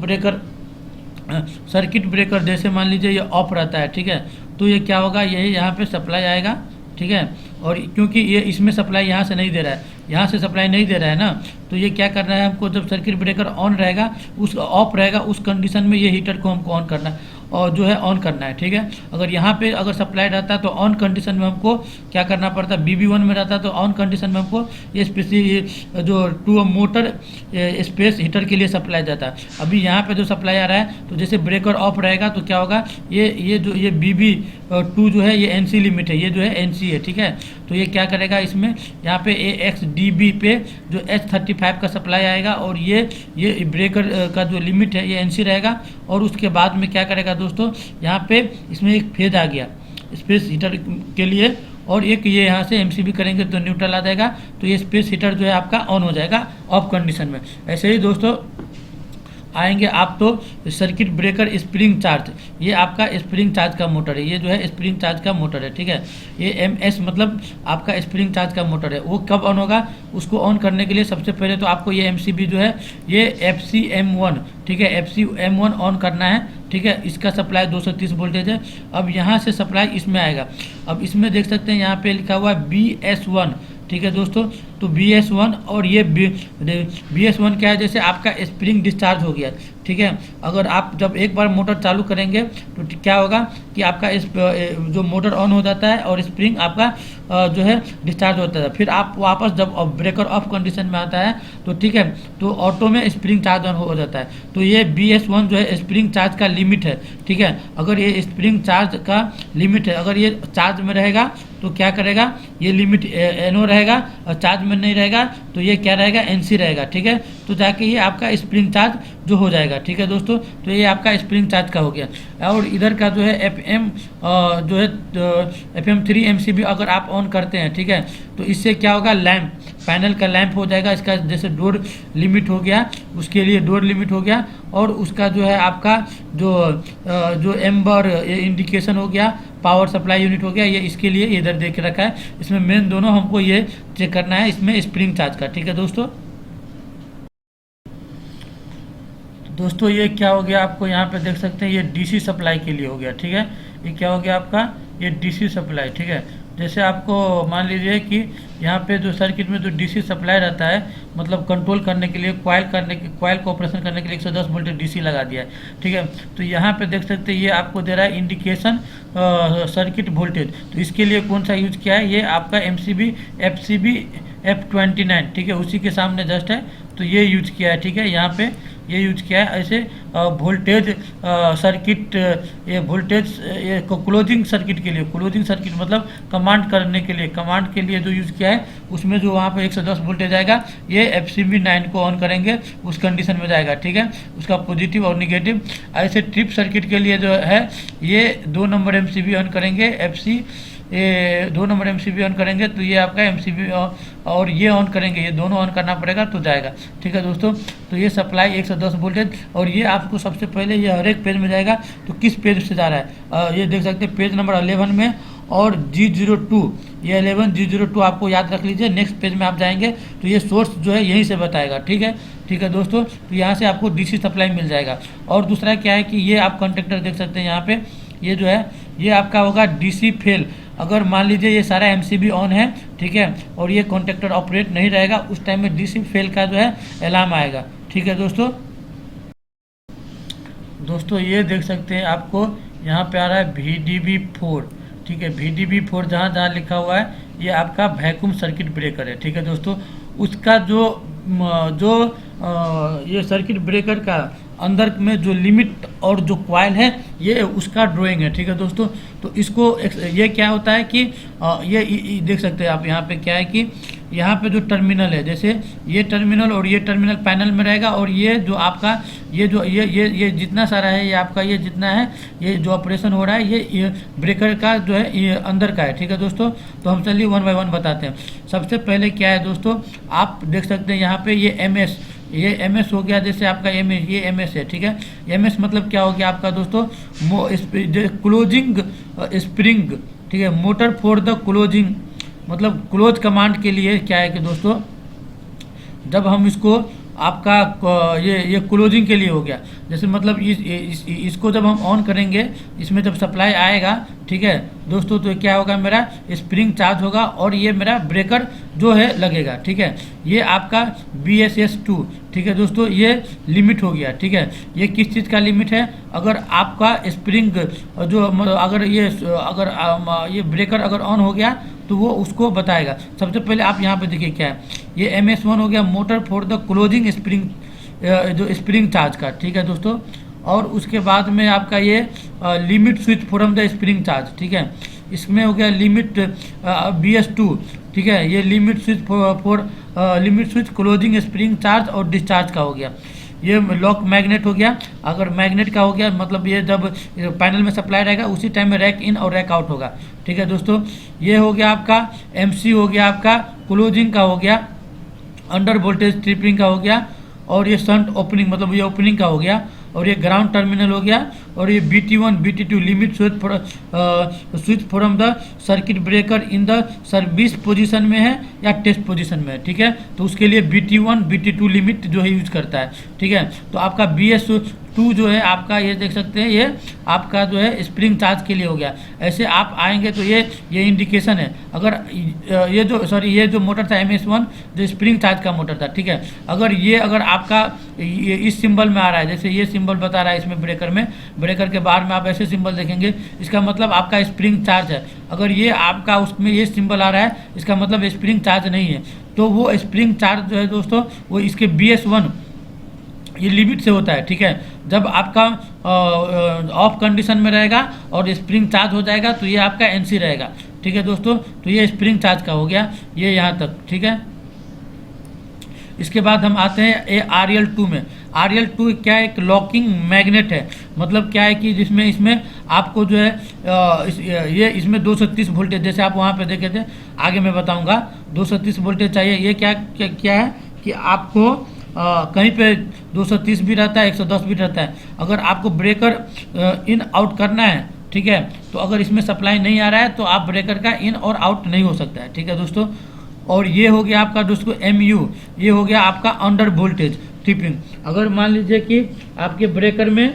ब्रेकर जैसे मान लीजिए ये ऑफ रहता है, ठीक है, तो ये क्या होगा, यही यहाँ पे सप्लाई आएगा। ठीक है, और क्योंकि ये इसमें सप्लाई यहाँ से नहीं दे रहा है, यहाँ से सप्लाई नहीं दे रहा है ना, तो ये क्या करना है हमको, जब सर्किट ब्रेकर ऑन रहेगा उस ऑफ रहेगा उस कंडीशन में ये हीटर को हमको ऑन करना है और जो है ऑन करना है। ठीक है, अगर यहाँ पे अगर सप्लाई रहता है तो ऑन कंडीशन में हमको क्या करना पड़ता है, BB1 में रहता है तो ऑन कंडीशन में हमको ये स्पेशली जो टू मोटर स्पेस हीटर के लिए सप्लाई जाता है। अभी यहाँ पे जो सप्लाई आ रहा है तो जैसे ब्रेकर ऑफ रहेगा तो क्या होगा, ये BB2 जो है ये NC लिमिट है, ये जो है NC है। ठीक है, तो ये क्या करेगा, इसमें यहाँ पे AXDB पे जो H35 का सप्लाई आएगा और ये ब्रेकर का जो लिमिट है ये NC रहेगा। और उसके बाद में क्या करेगा दोस्तों, यहाँ पे इसमें एक फेज आ गया स्पेस हीटर के लिए और एक ये यहाँ से MCB करेंगे तो न्यूट्रल आ जाएगा, तो ये स्पेस हीटर जो है आपका ऑन हो जाएगा ऑफ कंडीशन में। ऐसे ही दोस्तों आएंगे आप तो सर्किट ब्रेकर स्प्रिंग चार्ज, ये आपका स्प्रिंग चार्ज का मोटर है, ये जो है स्प्रिंग चार्ज का मोटर है। ठीक है, ये MS मतलब आपका स्प्रिंग चार्ज का मोटर है। वो कब ऑन होगा, उसको ऑन करने के लिए सबसे पहले तो आपको ये MCB जो है ये FCM1, ठीक है, FCM1 ऑन करना है। ठीक है, इसका सप्लाई 230 वोल्टेज है। अब यहाँ से सप्लाई इसमें आएगा, अब इसमें देख सकते हैं यहाँ पे लिखा हुआ है BS1, ठीक है दोस्तों। तो BS1 और ये BS1 क्या है, जैसे आपका स्प्रिंग डिस्चार्ज हो गया, ठीक है। अगर आप जब एक बार मोटर चालू करेंगे तो क्या होगा कि आपका जो मोटर ऑन हो जाता है और स्प्रिंग आपका जो है डिस्चार्ज होता है। फिर आप वापस जब ब्रेकर ऑफ कंडीशन में आता है तो ठीक है, तो ऑटो में स्प्रिंग चार्ज ऑन हो जाता है। तो ये BS1 जो है स्प्रिंग चार्ज का लिमिट है, ठीक है। अगर ये स्प्रिंग चार्ज का लिमिट है, अगर ये चार्ज में रहेगा तो क्या करेगा, ये लिमिट NO रहेगा, और चार्ज में नहीं रहेगा तो ये क्या रहेगा, NC रहेगा, ठीक है। तो जाके ये आपका स्प्रिंग चार्ज जो हो जाएगा, ठीक है दोस्तों। तो ये आपका स्प्रिंग चार्ज का हो गया। और इधर का जो है FM जो है FM3 MCB अगर आप ऑन करते हैं, ठीक है, तो इससे क्या होगा, लैंप पैनल का लैंप हो जाएगा। इसका जैसे डोर लिमिट हो गया, उसके लिए डोर लिमिट हो गया, और उसका जो है आपका जो एम्बर इंडिकेशन हो गया, पावर सप्लाई यूनिट हो गया, ये इसके लिए इधर देख रखा है। इसमें मेन दोनों हमको ये चेक करना है, इसमें स्प्रिंग चार्ज का, ठीक है दोस्तों। दोस्तों ये क्या हो गया, आपको यहाँ पे देख सकते हैं, ये DC सप्लाई के लिए हो गया, ठीक है। ये क्या हो गया आपका, ये DC सप्लाई, ठीक है। जैसे आपको मान लीजिए कि यहाँ पे जो सर्किट में जो DC सप्लाई रहता है, मतलब कंट्रोल करने के लिए, कॉइल को ऑपरेशन करने के लिए 110 वोल्टेज DC लगा दिया है, ठीक है। तो यहाँ पे देख सकते हैं, ये आपको दे रहा है इंडिकेशन सर्किट वोल्टेज। तो इसके लिए कौन सा यूज किया है, ये आपका MCB FCB F29, ठीक है, उसी के सामने जस्ट है, तो ये यूज किया है, ठीक है। यहाँ पे ये यूज किया है। ऐसे वोल्टेज सर्किट, ये वोल्टेज ये क्लोजिंग सर्किट के लिए, क्लोजिंग सर्किट मतलब कमांड करने के लिए, कमांड के लिए जो यूज किया है, उसमें जो वहाँ पे 110 वोल्टेज आएगा, ये FCB 9 को ऑन करेंगे, उस कंडीशन में जाएगा, ठीक है, उसका पॉजिटिव और निगेटिव। ऐसे ट्रिप सर्किट के लिए जो है, ये 2 नंबर MCB ऑन करेंगे, ये 2 नंबर MCB ऑन करेंगे, तो ये आपका MCB और ये ऑन करेंगे, ये दोनों ऑन करना पड़ेगा तो जाएगा, ठीक है दोस्तों। तो ये सप्लाई 110 वोल्टेज, और ये आपको सबसे पहले ये हर एक पेज में जाएगा। तो किस पेज से जा रहा है, ये देख सकते हैं पेज नंबर 11 में, और G02, ये 11 G02 आपको याद रख लीजिए। नेक्स्ट पेज में आप जाएंगे तो ये सोर्स जो है यहीं से बताएगा, ठीक है, ठीक है दोस्तों। तो यहाँ से आपको DC सप्लाई मिल जाएगा। और दूसरा क्या है कि ये आप कंडक्टर देख सकते हैं यहाँ पे, ये जो है ये आपका होगा DC फेल। अगर मान लीजिए ये सारा MCB ऑन है, ठीक है, और ये कॉन्टेक्टर ऑपरेट नहीं रहेगा, उस टाइम में DC फेल का जो है अलार्म आएगा, ठीक है दोस्तों। दोस्तों ये देख सकते हैं, आपको यहाँ पे आ रहा है VDB4, ठीक है, VDB4 जहाँ जहाँ लिखा हुआ है, ये आपका वैक्यूम सर्किट ब्रेकर है, ठीक है दोस्तों। उसका जो ये सर्किट ब्रेकर का अंदर में जो लिमिट और जो कॉइल है, ये उसका ड्राइंग है, ठीक है दोस्तों। तो इसको ये क्या होता है कि ये देख सकते हैं आप, यहाँ पे क्या है कि यहाँ पे जो टर्मिनल है, जैसे ये टर्मिनल और ये टर्मिनल पैनल में रहेगा, और ये जो आपका ये जितना सारा है, ये आपका ये जितना है, ये जो ऑपरेशन हो रहा है, ये ब्रेकर का जो है ये अंदर का है, ठीक है दोस्तों। तो हम चलिए 1 बाय 1 बताते हैं। सबसे पहले क्या है दोस्तों, आप देख सकते हैं यहाँ पे ये MS हो गया, जैसे आपका ये MS है, ठीक है। MS मतलब क्या हो गया आपका दोस्तों, क्लोजिंग स्प्रिंग, ठीक है, मोटर फॉर द क्लोजिंग, मतलब क्लोज कमांड के लिए क्या है कि दोस्तों, जब हम इसको आपका ये क्लोजिंग के लिए हो गया, जैसे मतलब इसको जब हम ऑन करेंगे, इसमें जब सप्लाई आएगा, ठीक है दोस्तों, तो क्या होगा, मेरा स्प्रिंग चार्ज होगा और ये मेरा ब्रेकर जो है लगेगा, ठीक है। ये आपका BSS2, ठीक है दोस्तों, ये लिमिट हो गया, ठीक है। ये किस चीज़ का लिमिट है, अगर आपका स्प्रिंग जो अगर ये ब्रेकर अगर ऑन हो गया तो वो उसको बताएगा। सबसे पहले आप यहाँ पे देखिए क्या है, ये MS1 हो गया, motor for the closing spring, जो स्प्रिंग चार्ज का, ठीक है दोस्तों। और उसके बाद में आपका ये limit switch from the spring charge, ठीक है, इसमें हो गया लिमिट BS2, ठीक है, ये limit switch closing spring charge और डिस्चार्ज का हो गया। ये लॉक मैग्नेट हो गया, अगर मैग्नेट का हो गया मतलब ये जब पैनल में सप्लाई रहेगा उसी टाइम में रैक इन और रैक आउट होगा, ठीक है दोस्तों। ये हो गया आपका MC हो गया, आपका क्लोजिंग का हो गया, अंडर वोल्टेज ट्रिपिंग का हो गया, और ये शंट ओपनिंग मतलब ये ओपनिंग का हो गया, और ये ग्राउंड टर्मिनल हो गया, और ये BT1 BT2 limit switch from the circuit breaker in the service position में है या टेस्ट पोजीशन में है, ठीक है। तो उसके लिए BT1 BT2 लिमिट जो है यूज करता है, ठीक है। तो आपका 2 जो है आपका, ये देख सकते हैं, ये आपका जो है स्प्रिंग चार्ज के लिए हो गया। ऐसे आप आएंगे तो ये इंडिकेशन है। अगर ये जो मोटर था MS1 जो स्प्रिंग चार्ज का मोटर था, ठीक है, अगर आपका ये इस सिंबल में आ रहा है, जैसे ये सिंबल बता रहा है इसमें ब्रेकर के बाहर में आप ऐसे सिंबल देखेंगे, इसका मतलब आपका स्प्रिंग चार्ज है। अगर ये आपका उसमें ये सिंबल आ रहा है, इसका मतलब स्प्रिंग चार्ज नहीं है। तो वो स्प्रिंग चार्ज जो है दोस्तों, वो इसके BS1 ये लिमिट से होता है, ठीक है। जब आपका ऑफ कंडीशन में रहेगा और स्प्रिंग चार्ज हो जाएगा तो ये आपका NC रहेगा, ठीक है दोस्तों। तो ये स्प्रिंग चार्ज का हो गया, ये यहाँ तक, ठीक है। इसके बाद हम आते हैं RL2 में। RL2 क्या है, एक लॉकिंग मैग्नेट है। मतलब क्या है कि इसमें आपको जो है इसमें 230 वोल्टेज, जैसे आप वहाँ पे देखे थे, आगे मैं बताऊंगा, 230 वोल्टेज चाहिए। ये क्या है कि आपको कहीं पे 230 भी रहता है, 110 भी रहता है। अगर आपको ब्रेकर इन आउट करना है, ठीक है, तो अगर इसमें सप्लाई नहीं आ रहा है तो आप ब्रेकर का इन और आउट नहीं हो सकता है, ठीक है दोस्तों। और ये हो गया आपका दोस्तों MU, ये हो गया आपका अंडर वोल्टेज ट्रिपिंग। अगर मान लीजिए कि आपके ब्रेकर में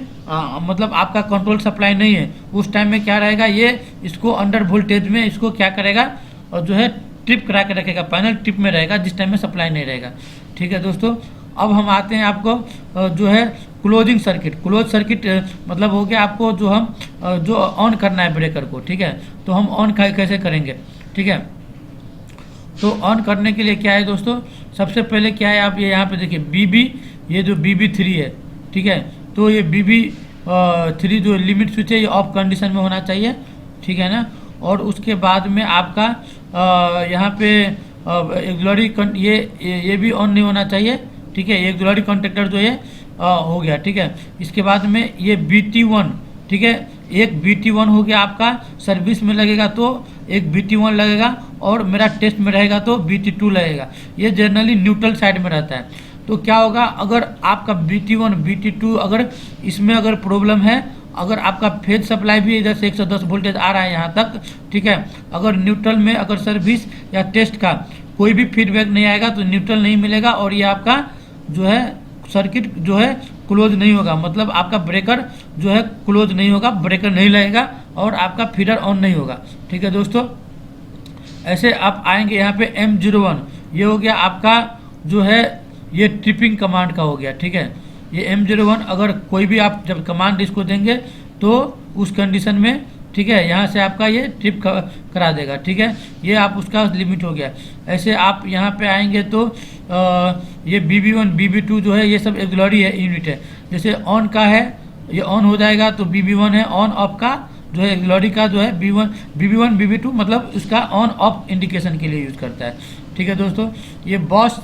मतलब आपका कंट्रोल सप्लाई नहीं है, उस टाइम में क्या रहेगा, ये इसको अंडर वोल्टेज में इसको क्या करेगा, और जो है ट्रिप करा के रखेगा, पैनल ट्रिप में रहेगा जिस टाइम में सप्लाई नहीं रहेगा, ठीक है दोस्तों। अब हम आते हैं आपको जो है क्लोज सर्किट मतलब हो गया आपको जो ऑन करना है ब्रेकर को, ठीक है। तो हम ऑन कैसे करेंगे, ठीक है। तो ऑन करने के लिए क्या है दोस्तों, सबसे पहले क्या है, आप ये यहाँ पे देखिए BB, ये जो BB3 है, ठीक है। तो ये BB3 जो लिमिट स्विच है ये ऑफ कंडीशन में होना चाहिए, ठीक है ना। और उसके बाद में आपका यहाँ पे ऑक्सिलरी ये भी ऑन नहीं होना चाहिए, ठीक है। ये ऑक्सिलरी कॉन्टेक्टर जो ये हो गया, ठीक है। इसके बाद में ये BT1, ठीक है, एक BT1 हो गया आपका, सर्विस में लगेगा तो एक BT1 लगेगा, और मेरा टेस्ट में रहेगा तो BT2 लगेगा। ये जनरली न्यूट्रल साइड में रहता है। तो क्या होगा, अगर आपका BT1 BT2 अगर इसमें अगर प्रॉब्लम है, अगर आपका फेज सप्लाई भी इधर से 110 वोल्टेज आ रहा है यहाँ तक, ठीक है, अगर न्यूट्रल में अगर सर्विस या टेस्ट का कोई भी फीडबैक नहीं आएगा तो न्यूट्रल नहीं मिलेगा, और ये आपका जो है सर्किट जो है क्लोज नहीं होगा। मतलब आपका ब्रेकर जो है क्लोज नहीं होगा, ब्रेकर नहीं लगेगा और आपका फीडर ऑन नहीं होगा, ठीक है दोस्तों। ऐसे आप आएंगे यहाँ पे M01, ये हो गया आपका जो है ये ट्रिपिंग कमांड का हो गया, ठीक है। ये M01 अगर कोई भी आप जब कमांड इसको देंगे तो उस कंडीशन में, ठीक है, यहाँ से आपका ये ट्रिप करा देगा, ठीक है। ये आप उसका लिमिट हो गया। ऐसे आप यहाँ पे आएंगे तो ये BB1 BB2 जो है ये सब ऑक्सिलरी है यूनिट है। जैसे ऑन का है, ये ऑन हो जाएगा तो BB1 है, ऑन ऑफ का जो है ऑक्सिलरी का जो है BB1 BB2 मतलब उसका ऑन ऑफ इंडिकेशन के लिए यूज करता है, ठीक है दोस्तों। ये बॉश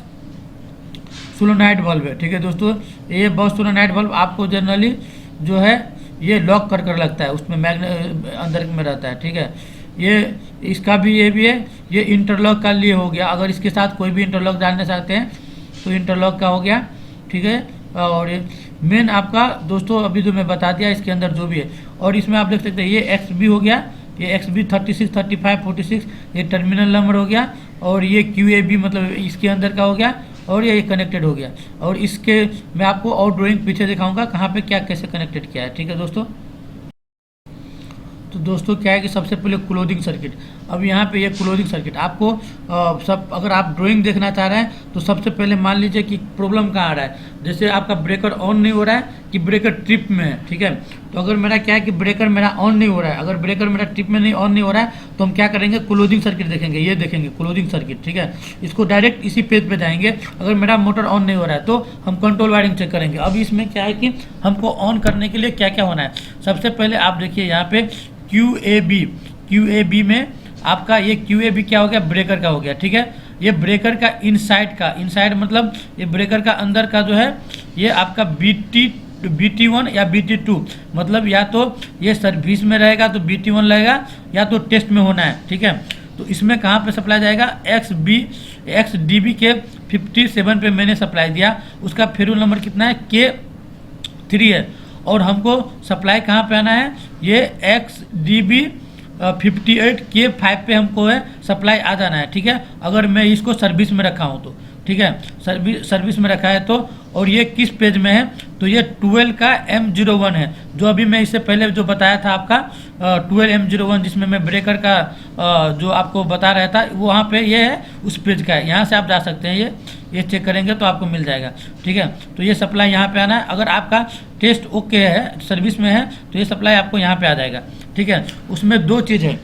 सोलोनाइड बल्ब है, ठीक है दोस्तों। ये बॉश सोलोनाइड बल्ब आपको जनरली जो है ये लॉक कर लगता है, उसमें मैग्नेट अंदर में रहता है, ठीक है। ये इसका भी ये भी है, ये इंटरलॉक का लिए हो गया। अगर इसके साथ कोई भी इंटरलॉक डालना चाहते हैं तो इंटरलॉक का हो गया, ठीक है। और मेन आपका दोस्तों अभी जो मैं बता दिया इसके अंदर जो भी है, और इसमें आप देख सकते हैं ये XB हो गया, ये XB 36 35 46 ये टर्मिनल नंबर हो गया, और ये QAB मतलब इसके अंदर का हो गया, और ये कनेक्टेड हो गया। और इसके मैं आपको और ड्राइंग पीछे दिखाऊंगा कहाँ पे क्या कैसे कनेक्टेड किया है, ठीक है दोस्तों। तो दोस्तों क्या है कि सबसे पहले क्लोजिंग सर्किट। अब यहाँ पे ये क्लोजिंग सर्किट आपको सब अगर आप ड्राइंग देखना चाह रहे हैं तो सबसे पहले मान लीजिए कि प्रॉब्लम कहाँ आ रहा है। जैसे आपका ब्रेकर ऑन नहीं हो रहा है कि ब्रेकर ट्रिप में है, ठीक है। तो अगर मेरा क्या है कि ब्रेकर मेरा ऑन नहीं हो रहा है, अगर ब्रेकर मेरा ट्रिप में ऑन नहीं हो रहा है तो हम क्या करेंगे, क्लोजिंग सर्किट देखेंगे। ये देखेंगे क्लोजिंग सर्किट, ठीक है। इसको डायरेक्ट इसी पेज पे जाएंगे। अगर मेरा मोटर ऑन नहीं हो रहा है तो हम कंट्रोल वायरिंग चेक करेंगे। अब इसमें क्या है कि हमको ऑन करने के लिए क्या क्या होना है। सबसे पहले आप देखिए यहाँ पे QAB में आपका ये QAB क्या हो गया, ब्रेकर का हो गया, ठीक है। ये ब्रेकर का इनसाइड मतलब ये ब्रेकर का अंदर का जो है ये आपका BT1 या BT2 मतलब या तो ये सर्विस में रहेगा तो BT1 लगेगा या तो टेस्ट में होना है, ठीक है। तो इसमें कहाँ पे सप्लाई जाएगा, XDB के 57 पे मैंने सप्लाई दिया, उसका फेरुल नंबर कितना है, K3 है। और हमको सप्लाई कहाँ पे आना है, ये XDB 58 K5 पे हमको है सप्लाई आ जाना है, ठीक है। अगर मैं इसको सर्विस में रखा हूँ ठीक है, सर्विस में रखा है तो। और ये किस पेज में है, तो ये 12 का M01 है, जो अभी मैं इससे पहले जो बताया था आपका 12 M01, जिसमें मैं ब्रेकर का जो आपको बता रहा था, वो वहाँ पे ये है, उस पेज का है। यहाँ से आप जा सकते हैं, ये चेक करेंगे तो आपको मिल जाएगा। ठीक है, तो ये सप्लाई यहाँ पे आना है। अगर आपका टेस्ट ओके है, सर्विस में है, तो ये सप्लाई आपको यहाँ पे आ जाएगा। ठीक है, उसमें दो चीज़ है,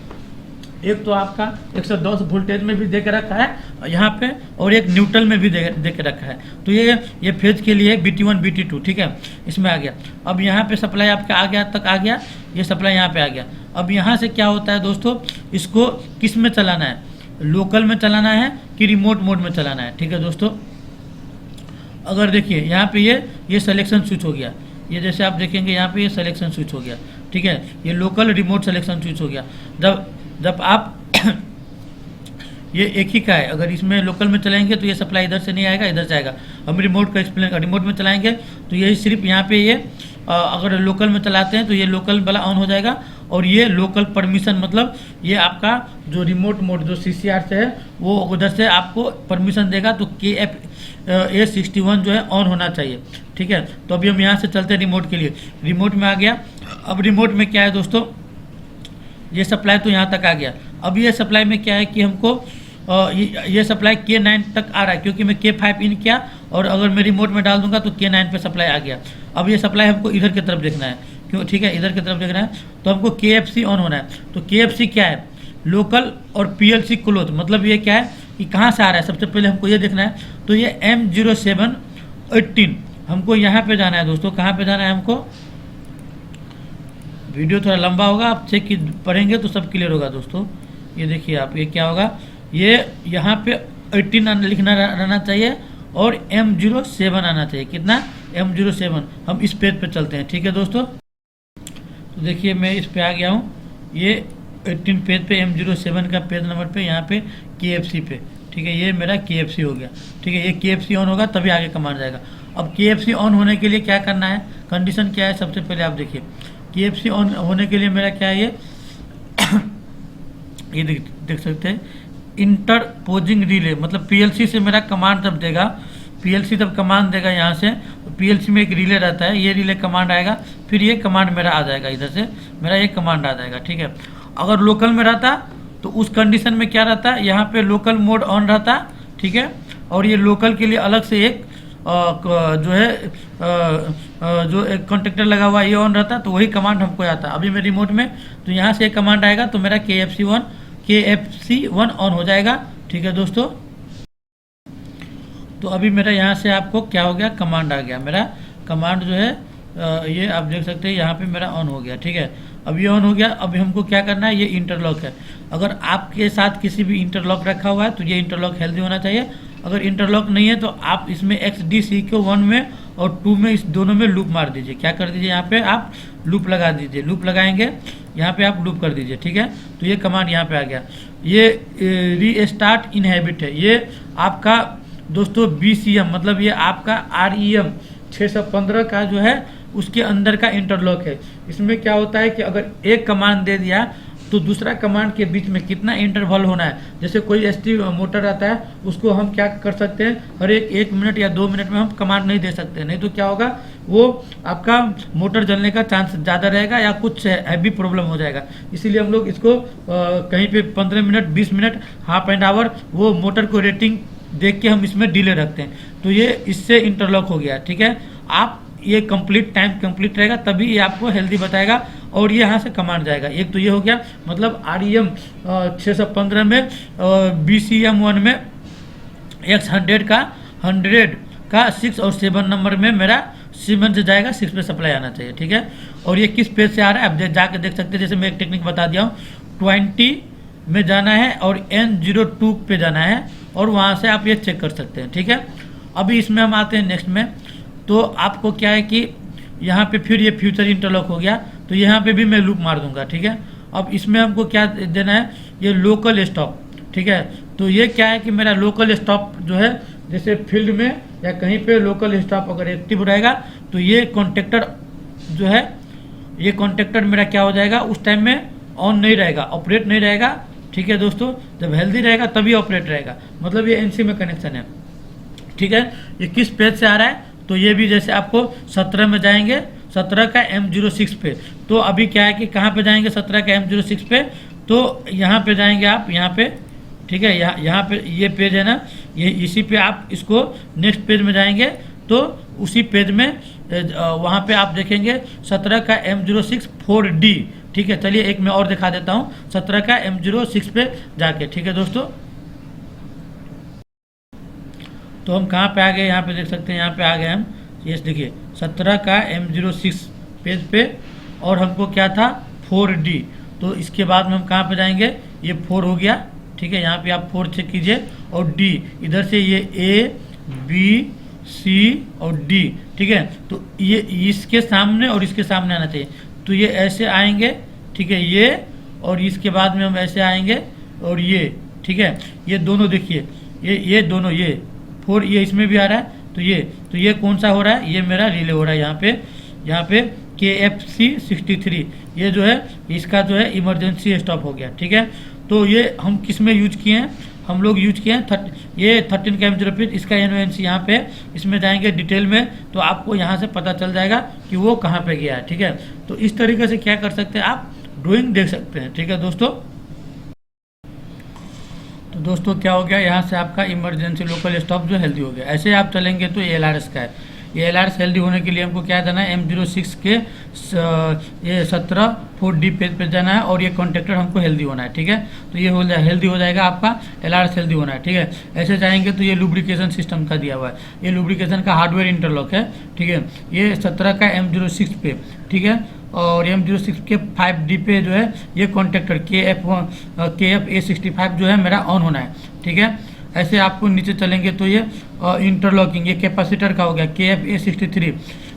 एक तो आपका 110 वोल्टेज में भी दे के रखा है यहाँ पे, और एक न्यूट्रल में भी दे के रखा है। तो ये फेज के लिए BT1 BT2, ठीक है, इसमें आ गया। अब यहाँ पे सप्लाई आपका आ गया, तक आ गया, ये सप्लाई यहाँ पे आ गया। अब यहाँ से क्या होता है दोस्तों, इसको किस में चलाना है, लोकल में चलाना है कि रिमोट मोड में चलाना है। ठीक है दोस्तों, अगर देखिए यहाँ पे ये सिलेक्शन स्विच हो गया, ये जैसे आप देखेंगे यहाँ पे ये सिलेक्शन स्विच हो गया। ठीक है, ये लोकल रिमोट सिलेक्शन स्विच हो गया। जब आप ये एक ही का है, अगर इसमें लोकल में चलाएंगे तो ये सप्लाई इधर से नहीं आएगा, इधर से आएगा। हम रिमोट का एक्सप्लेन, रिमोट में चलाएंगे तो यही सिर्फ यहाँ पे ये अगर लोकल में चलाते हैं तो ये लोकल वाला ऑन हो जाएगा, और ये लोकल परमिशन, मतलब ये आपका जो रिमोट मोड जो CCR से है वो उधर से आपको परमिशन देगा, तो KFA61 जो है ऑन होना चाहिए। ठीक है, तो अभी हम यहाँ से चलते हैं रिमोट के लिए। रिमोट में आ गया। अब रिमोट में क्या है दोस्तों, ये सप्लाई तो यहाँ तक आ गया। अब ये सप्लाई में क्या है कि हमको ये सप्लाई K9 तक आ रहा है, क्योंकि मैं K5 इन किया, और अगर मैं रिमोट में डाल दूंगा तो K9 पे सप्लाई आ गया। अब ये सप्लाई हमको इधर की तरफ देखना है, क्यों, ठीक है, इधर की तरफ देखना है, तो हमको KFC ऑन होना है। तो KFC क्या है, लोकल और PLC क्लोज, मतलब ये क्या है कि कहाँ से आ रहा है, सबसे पहले हमको ये देखना है। तो ये M0718 हमको यहाँ पे जाना है दोस्तों। कहाँ पे जाना है हमको, वीडियो थोड़ा लंबा होगा, आप चेक पढ़ेंगे तो सब क्लियर होगा दोस्तों। ये देखिए आप, ये क्या होगा, ये यहाँ पे 18 लिखना रहना चाहिए, और M07 आना चाहिए। कितना, M07। हम इस पेज पे चलते हैं। ठीक है दोस्तों, तो देखिए मैं इस पे आ गया हूँ, ये 18 पेज पे M07 का पेज नंबर पे, यहाँ पे KFC पे। ठीक है, ये मेरा KFC हो गया। ठीक है, ये KFC ऑन होगा तभी आगे कमांड जाएगा। अब KFC ऑन होने के लिए क्या करना है, कंडीशन क्या है, सबसे पहले आप देखिए KFC ऑन होने के लिए मेरा क्या है, ये देख सकते हैं, इंटरपोजिंग रिले, मतलब PLC से मेरा कमांड जब देगा, PLC जब कमांड देगा यहाँ से, तो PLC में एक रिले रहता है, ये रिले कमांड आएगा, फिर ये कमांड मेरा आ जाएगा, इधर से मेरा ये कमांड आ जाएगा। ठीक है, अगर लोकल में रहता तो उस कंडीशन में क्या रहता, यहाँ पे लोकल मोड ऑन रहता। ठीक है, और ये लोकल के लिए अलग से एक जो है जो एक कॉन्टेक्टर लगा हुआ ये ऑन रहता, तो वही कमांड हमको आता। अभी मैं रिमोट में, तो यहाँ से एक कमांड आएगा, तो मेरा KFC1 ऑन हो जाएगा। ठीक है दोस्तों, तो अभी मेरा यहाँ से आपको क्या हो गया, कमांड आ गया। मेरा कमांड जो है ये आप देख सकते हैं, यहाँ पे मेरा ऑन हो गया। ठीक है, अब ये ऑन हो गया। अभी हमको क्या करना है, ये इंटरलॉक है। अगर आपके साथ किसी भी इंटरलॉक रखा हुआ है तो ये इंटरलॉक हेल्दी होना चाहिए। अगर इंटरलॉक नहीं है तो आप इसमें XDC को 1 में और 2 में, इस दोनों में लूप मार दीजिए। क्या कर दीजिए, यहाँ पे आप लूप लगा दीजिए। लूप लगाएंगे, यहाँ पे आप लूप कर दीजिए। ठीक है, तो ये कमांड यहाँ पे आ गया। ये रीस्टार्ट इनहेबिट है, ये आपका दोस्तों BCM, मतलब ये आपका REM 615 का जो है उसके अंदर का इंटरलॉक है। इसमें क्या होता है कि अगर एक कमांड दे दिया तो दूसरा कमांड के बीच में कितना इंटरवल होना है। जैसे कोई ST मोटर आता है, उसको हम क्या कर सकते हैं, हर एक 1 मिनट या 2 मिनट में हम कमांड नहीं दे सकते, नहीं तो क्या होगा, वो आपका मोटर जलने का चांस ज़्यादा रहेगा या कुछ हैवी प्रॉब्लम हो जाएगा। इसीलिए हम लोग इसको कहीं पे 15 minute, 20 minute, half and hour, वो मोटर को रेटिंग देख के हम इसमें डिले रखते हैं। तो ये इससे इंटरलॉक हो गया। ठीक है, आप ये कंप्लीट टाइम कंप्लीट रहेगा तभी ये आपको हेल्दी बताएगा, और ये यहाँ से कमांड जाएगा। एक तो ये हो गया, मतलब REM 615 में, BCM1 में X100 का 6 और 7 नंबर में मेरा 7 से जाएगा, 6 पे सप्लाई आना चाहिए। ठीक है, और ये किस पेज से आ रहा है आप जाके देख सकते हैं। जैसे मैं एक टेक्निक बता दिया हूँ, 20 में जाना है और N02 पे जाना है, और वहाँ से आप ये चेक कर सकते हैं। ठीक है, अभी इसमें हम आते हैं नेक्स्ट में। तो आपको क्या है कि यहाँ पे फिर ये फ्यूचर इंटरलॉक हो गया, तो यहाँ पे भी मैं लूप मार दूंगा। ठीक है, अब इसमें हमको क्या देना है, ये लोकल स्टॉप। ठीक है, तो ये क्या है कि मेरा लोकल स्टॉप जो है, जैसे फील्ड में या कहीं पे लोकल स्टॉप अगर एक्टिव रहेगा तो ये कॉन्टेक्टर जो है, ये कॉन्टेक्टर मेरा क्या हो जाएगा, उस टाइम में ऑन नहीं रहेगा, ऑपरेट नहीं रहेगा। ठीक है दोस्तों, जब हेल्दी रहेगा तभी ऑपरेट रहेगा, मतलब ये NC में कनेक्शन है। ठीक है। ये किस पेज से आ रहा है, तो ये भी जैसे आपको 17 में जाएंगे, 17 का M06 पे। तो अभी क्या है कि कहाँ पे जाएंगे 17 का M06 पे, तो यहाँ पे जाएंगे आप, यहाँ पे, ठीक है। यहाँ पे ये पेज है ना, ये इसी पे आप इसको नेक्स्ट पेज में जाएंगे तो उसी पेज में वहाँ पे आप देखेंगे 17 का M06 4D, ठीक है। चलिए एक मैं और दिखा देता हूँ 17 का M06 पे जाके, ठीक है दोस्तों। तो हम कहाँ पे आ गए, यहाँ पे देख सकते हैं, यहाँ पे आ गए हम, ये देखिए 17 का M06 पेज पे, और हमको क्या था 4D। तो इसके बाद में हम कहाँ पे जाएंगे, ये 4 हो गया, ठीक है। यहाँ पे आप 4 चेक कीजिए, और D इधर से ये A B C और D, ठीक है। तो ये इसके सामने और इसके सामने आना चाहिए, तो ये ऐसे आएंगे, ठीक है, ये, और इसके बाद में हम ऐसे आएंगे और ये, ठीक है। ये दोनों देखिए, ये दोनों, ये 4 ये इसमें भी आ रहा है, तो ये कौन सा हो रहा है, ये मेरा रिले हो रहा है यहाँ पे KFC 63, ये जो है इसका जो है इमरजेंसी स्टॉप हो गया, ठीक है। तो ये हम किस में यूज किए हैं, हम लोग यूज किए हैं ये 13 का M05, इसका NONC यहाँ पे, इसमें जाएंगे डिटेल में, तो आपको यहाँ से पता चल जाएगा कि वो कहाँ पे गया है, ठीक है। तो इस तरीके से क्या कर सकते हैं, आप ड्राइंग देख सकते हैं, ठीक है दोस्तों। तो दोस्तों क्या हो गया, यहाँ से आपका इमरजेंसी लोकल स्टॉप जो हेल्दी हो गया। ऐसे आप चलेंगे तो ये LRS का है, ये LRS हेल्दी होने के लिए हमको क्या जाना है, M06 के ये 17 4D पेज पे जाना है, और ये कॉन्ट्रैक्टर हमको हेल्दी होना है, ठीक है। तो ये हेल्दी हो जाएगा आपका, LRS हेल्दी होना है, ठीक है। ऐसे जाएंगे तो ये लुब्रिकेशन सिस्टम का दिया हुआ है, ये लुब्रिकेशन का हार्डवेयर इंटरलॉक है, ठीक है। ये 17 का M06 पे, ठीक है, और M06 के 5D पे जो है ये कॉन्ट्रैक्टर KF-A65 जो है मेरा ऑन होना है, ठीक है। ऐसे आपको नीचे चलेंगे तो ये इंटरलॉकिंग, ये कैपेसिटर का हो गया KF-A63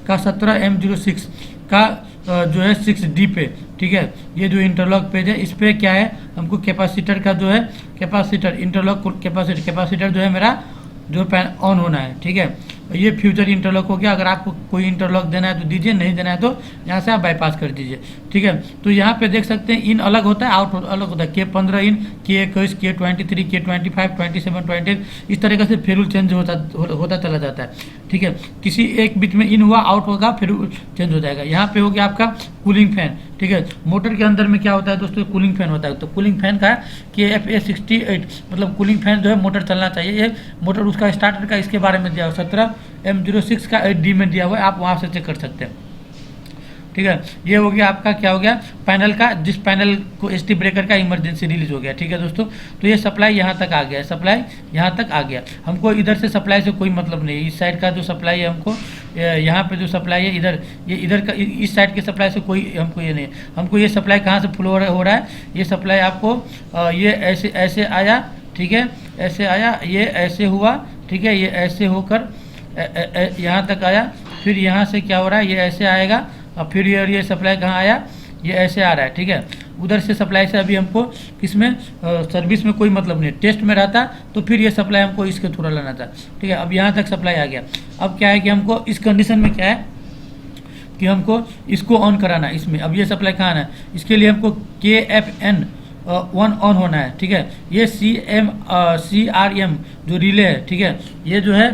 का 17 M06 का जो है 6D पे, ठीक है। ये जो इंटरलॉक पेज है, इस पे क्या है, हमको कैपेसिटर का जो है कैपेसिटर इंटरलॉक कैपेसिटर जो है मेरा जो पैन ऑन होना है, ठीक है। ये फ्यूचर इंटरलॉक हो गया, अगर आपको कोई इंटरलॉक देना है तो दीजिए, नहीं देना है तो यहाँ से आप बाईपास कर दीजिए, ठीक है। तो यहाँ पे देख सकते हैं इन अलग होता है, आउट अलग होता है, K15 इन, K21 K23 K25 27 28, इस तरीके से फेरूल चेंज होता चला जाता है, ठीक है। किसी एक बीच में इन हुआ, आउट होगा, फिर चेंज हो जाएगा। यहाँ पे हो गया आपका कूलिंग फैन, ठीक है। मोटर के अंदर में क्या होता है दोस्तों, कूलिंग फैन होता है, तो कूलिंग फैन का KF-A68 मतलब कूलिंग फैन जो है मोटर चलना चाहिए, ये मोटर उसका स्टार्टर का इसके बारे में दिया हुआ 17 M06 का 8D में दिया हुआ है, आप वहाँ से चेक कर सकते हैं, ठीक है। ये हो गया आपका, क्या हो गया, पैनल का, जिस पैनल को ST ब्रेकर का इमरजेंसी रिलीज हो गया, ठीक है दोस्तों। तो ये सप्लाई यहाँ तक आ गया, सप्लाई यहाँ तक आ गया, हमको इधर से सप्लाई से कोई मतलब नहीं, इस साइड का जो सप्लाई है हमको, यहाँ पे जो सप्लाई है इधर, ये इधर का, इस साइड के सप्लाई से कोई हमको ये नहीं, हमको ये सप्लाई कहाँ से फ्लो हो रहा है, ये सप्लाई आपको ये ऐसे ऐसे आया, ठीक है, ऐसे आया, ये ऐसे हुआ, ठीक है, ये ऐसे होकर यहाँ तक आया, फिर यहाँ से क्या हो रहा है, ये ऐसे आएगा, और फिर ये सप्लाई कहाँ आया, ये ऐसे आ रहा है, ठीक है। उधर से सप्लाई से अभी हमको किसमें सर्विस में कोई मतलब नहीं, टेस्ट में रहता तो फिर ये सप्लाई हमको इसके थ्रू लाना था, ठीक है। अब यहाँ तक सप्लाई आ गया। अब क्या है कि हमको इस कंडीशन में क्या है कि हमको इसको ऑन कराना है, इसमें अब ये सप्लाई कहाँ आना है, इसके लिए हमको KFN 1 ऑन होना है, ठीक है। ये CRM जो रिले है, ठीक है, ये जो है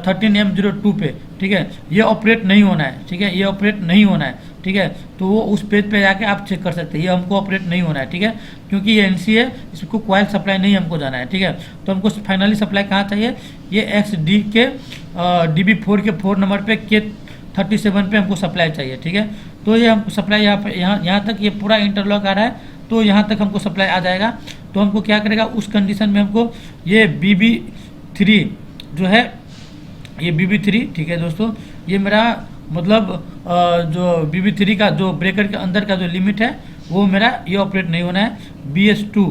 13 M02 पे, ठीक है, ये ऑपरेट नहीं होना है, ठीक है, ये ऑपरेट नहीं होना है, ठीक है। तो वो उस पेज पे जाके आप चेक कर सकते हैं, ये हमको ऑपरेट नहीं होना है, ठीक है, क्योंकि ये NC है, इसको कॉइल सप्लाई नहीं हमको जाना है, ठीक है। तो हमको फाइनली सप्लाई कहाँ चाहिए, ये XD के DB4 के 4 नंबर पे K37 पे हमको सप्लाई चाहिए, ठीक है। तो ये हमको सप्लाई यहाँ तक ये पूरा इंटरलॉक आ रहा है, तो यहाँ तक हमको सप्लाई आ जाएगा। तो हमको क्या करेगा, उस कंडीशन में हमको ये BB3 जो है, ये BB3, ठीक है दोस्तों, ये मेरा मतलब जो BB3 का जो ब्रेकर के अंदर का जो लिमिट है वो मेरा ये ऑपरेट नहीं होना है। BS2,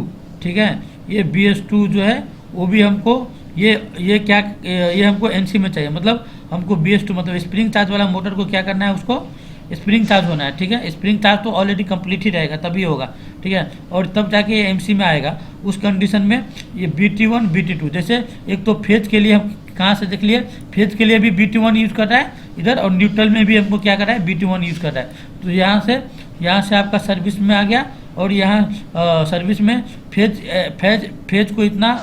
ठीक है, ये BS2 जो है वो भी हमको ये क्या, ये हमको NC में चाहिए, मतलब हमको BS2 मतलब स्प्रिंग चार्ज वाला मोटर को क्या करना है, उसको स्प्रिंग चार्ज होना है, ठीक है। स्प्रिंग चार्ज तो ऑलरेडी कंप्लीट ही रहेगा तभी होगा, ठीक है, और तब जाके ये MC में आएगा। उस कंडीशन में ये BT1 BT2, जैसे एक तो फेज के लिए हम कहाँ से देख लिए, फेज के लिए भी BT1 यूज़ कर रहा है इधर, और न्यूट्रल में भी हमको क्या कर रहा है, BT1 यूज़ कर रहा है। तो यहाँ से आपका सर्विस में आ गया, और यहाँ सर्विस में फेज को इतना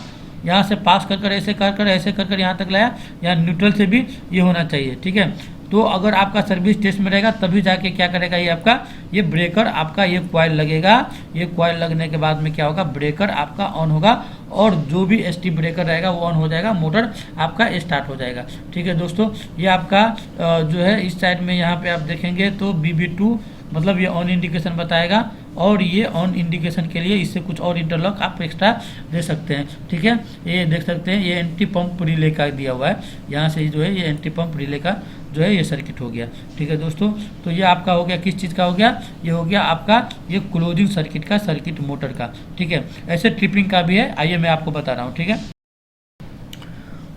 यहाँ से पास कर ऐसे कर यहाँ तक लाया, यहाँ न्यूट्रल से भी ये होना चाहिए, ठीक है। तो अगर आपका सर्विस टेस्ट में रहेगा तभी जाके क्या करेगा, ये आपका ये ब्रेकर आपका ये कॉइल लगेगा। ये कॉइल लगने के बाद में क्या होगा, ब्रेकर आपका ऑन होगा और जो भी एसटी ब्रेकर रहेगा वो ऑन हो जाएगा, मोटर आपका स्टार्ट हो जाएगा, ठीक है दोस्तों। ये आपका जो है इस साइड में यहाँ पे आप देखेंगे तो BB2 मतलब ये ऑन इंडिकेशन बताएगा, और ये ऑन इंडिकेशन के लिए इससे कुछ और इंटरलॉक आप एक्स्ट्रा दे सकते हैं, ठीक है। ये देख सकते हैं ये एंटी पंप रिले का दिया हुआ है, यहाँ से जो है ये एंटी पंप रिले का जो है ये सर्किट हो गया, ठीक है दोस्तों। तो ये आपका हो गया किस चीज़ का हो गया, ये हो गया आपका ये क्लोजिंग सर्किट का, सर्किट मोटर का, ठीक है। ऐसे ट्रिपिंग का भी है, आइए मैं आपको बता रहा हूँ, ठीक है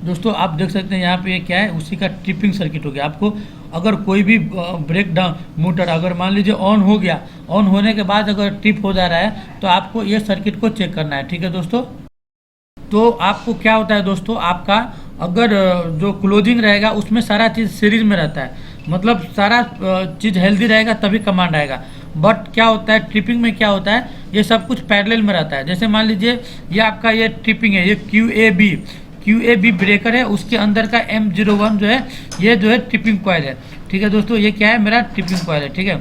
दोस्तों। आप देख सकते हैं यहाँ पे ये क्या है, उसी का ट्रिपिंग सर्किट हो गया। आपको अगर कोई भी ब्रेक डाउन मोटर अगर मान लीजिए ऑन हो गया, ऑन होने के बाद अगर ट्रिप हो जा रहा है तो आपको ये सर्किट को चेक करना है, ठीक है दोस्तों। तो आपको क्या होता है दोस्तों, आपका अगर जो क्लोजिंग रहेगा उसमें सारा चीज़ सीरीज में रहता है, मतलब सारा चीज़ हेल्दी रहेगा तभी कमांड आएगा। बट क्या होता है ट्रिपिंग में, क्या होता है ये सब कुछ पैरेलल में रहता है। जैसे मान लीजिए ये आपका ये ट्रिपिंग है, ये QAB ब्रेकर है, उसके अंदर का M01 जो है ये जो है ट्रिपिंग कॉइल है, ठीक है दोस्तों। ये क्या है, मेरा ट्रिपिंग कॉइल है, ठीक है।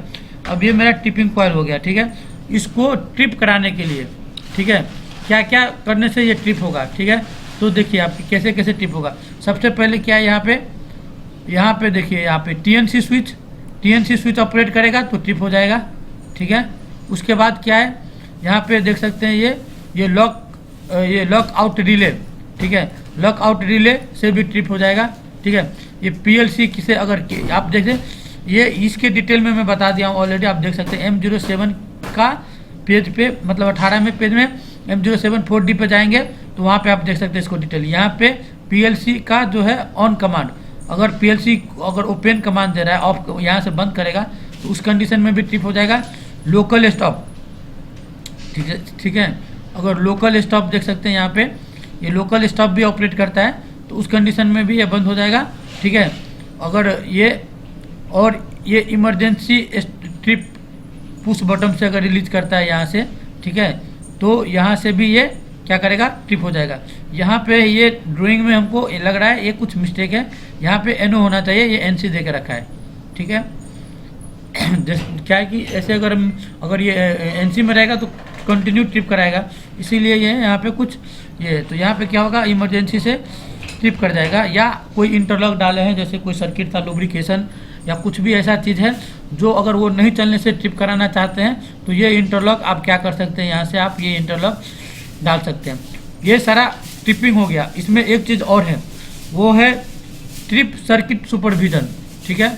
अब ये मेरा ट्रिपिंग कॉइल हो गया, ठीक है। इसको ट्रिप कराने के लिए, ठीक है, क्या क्या करने से ये ट्रिप होगा, ठीक है। तो देखिए आप कैसे कैसे ट्रिप होगा। सबसे पहले क्या है, यहाँ पे देखिए, यहाँ पे TNC स्विच ऑपरेट करेगा तो ट्रिप हो जाएगा, ठीक है। उसके बाद क्या है, यहाँ पे देख सकते हैं ये लॉक आउट रिले, ठीक है, लॉक आउट रिले से भी ट्रिप हो जाएगा, ठीक है। ये PLC किसे अगर आप देखें, ये इसके डिटेल में मैं बता दिया हूँ ऑलरेडी, आप देख सकते हैं M07 का पेज पे, मतलब 18वें पेज में M07 4D पे जाएंगे तो वहाँ पे आप देख सकते हैं इसको डिटेल। यहाँ पे PLC का जो है ऑन कमांड, अगर PLC अगर ओपन कमांड दे रहा है, ऑफ यहाँ से बंद करेगा तो उस कंडीशन में भी ट्रिप हो जाएगा। लोकल स्टॉप, ठीक है, अगर लोकल स्टॉप देख सकते हैं यहाँ पे, ये लोकल स्टॉप भी ऑपरेट करता है तो उस कंडीशन में भी ये बंद हो जाएगा, ठीक है। अगर ये इमरजेंसी ट्रिप पुश बटन से अगर रिलीज करता है यहाँ से, ठीक है, तो यहाँ से भी ये क्या करेगा, ट्रिप हो जाएगा। यहाँ पे ये ड्राइंग में हमको लग रहा है ये कुछ मिस्टेक है, यहाँ पे NO होना चाहिए, ये NC दे के रखा है, ठीक है। क्या है कि ऐसे अगर ये NC में रहेगा तो कंटिन्यू ट्रिप कराएगा, इसीलिए ये यहाँ पे कुछ ये, तो यहाँ पे क्या होगा, इमरजेंसी से ट्रिप कर जाएगा। या कोई इंटरलॉक डाले हैं, जैसे कोई सर्किट था, लुब्रिकेशन या कुछ भी ऐसा चीज़ है जो अगर वो नहीं चलने से ट्रिप कराना चाहते हैं तो ये इंटरलॉक आप क्या कर सकते हैं, यहाँ से आप ये इंटरलॉक डाल सकते हैं। ये सारा ट्रिपिंग हो गया। इसमें एक चीज़ और है, वो है ट्रिप सर्किट सुपरविजन, ठीक है।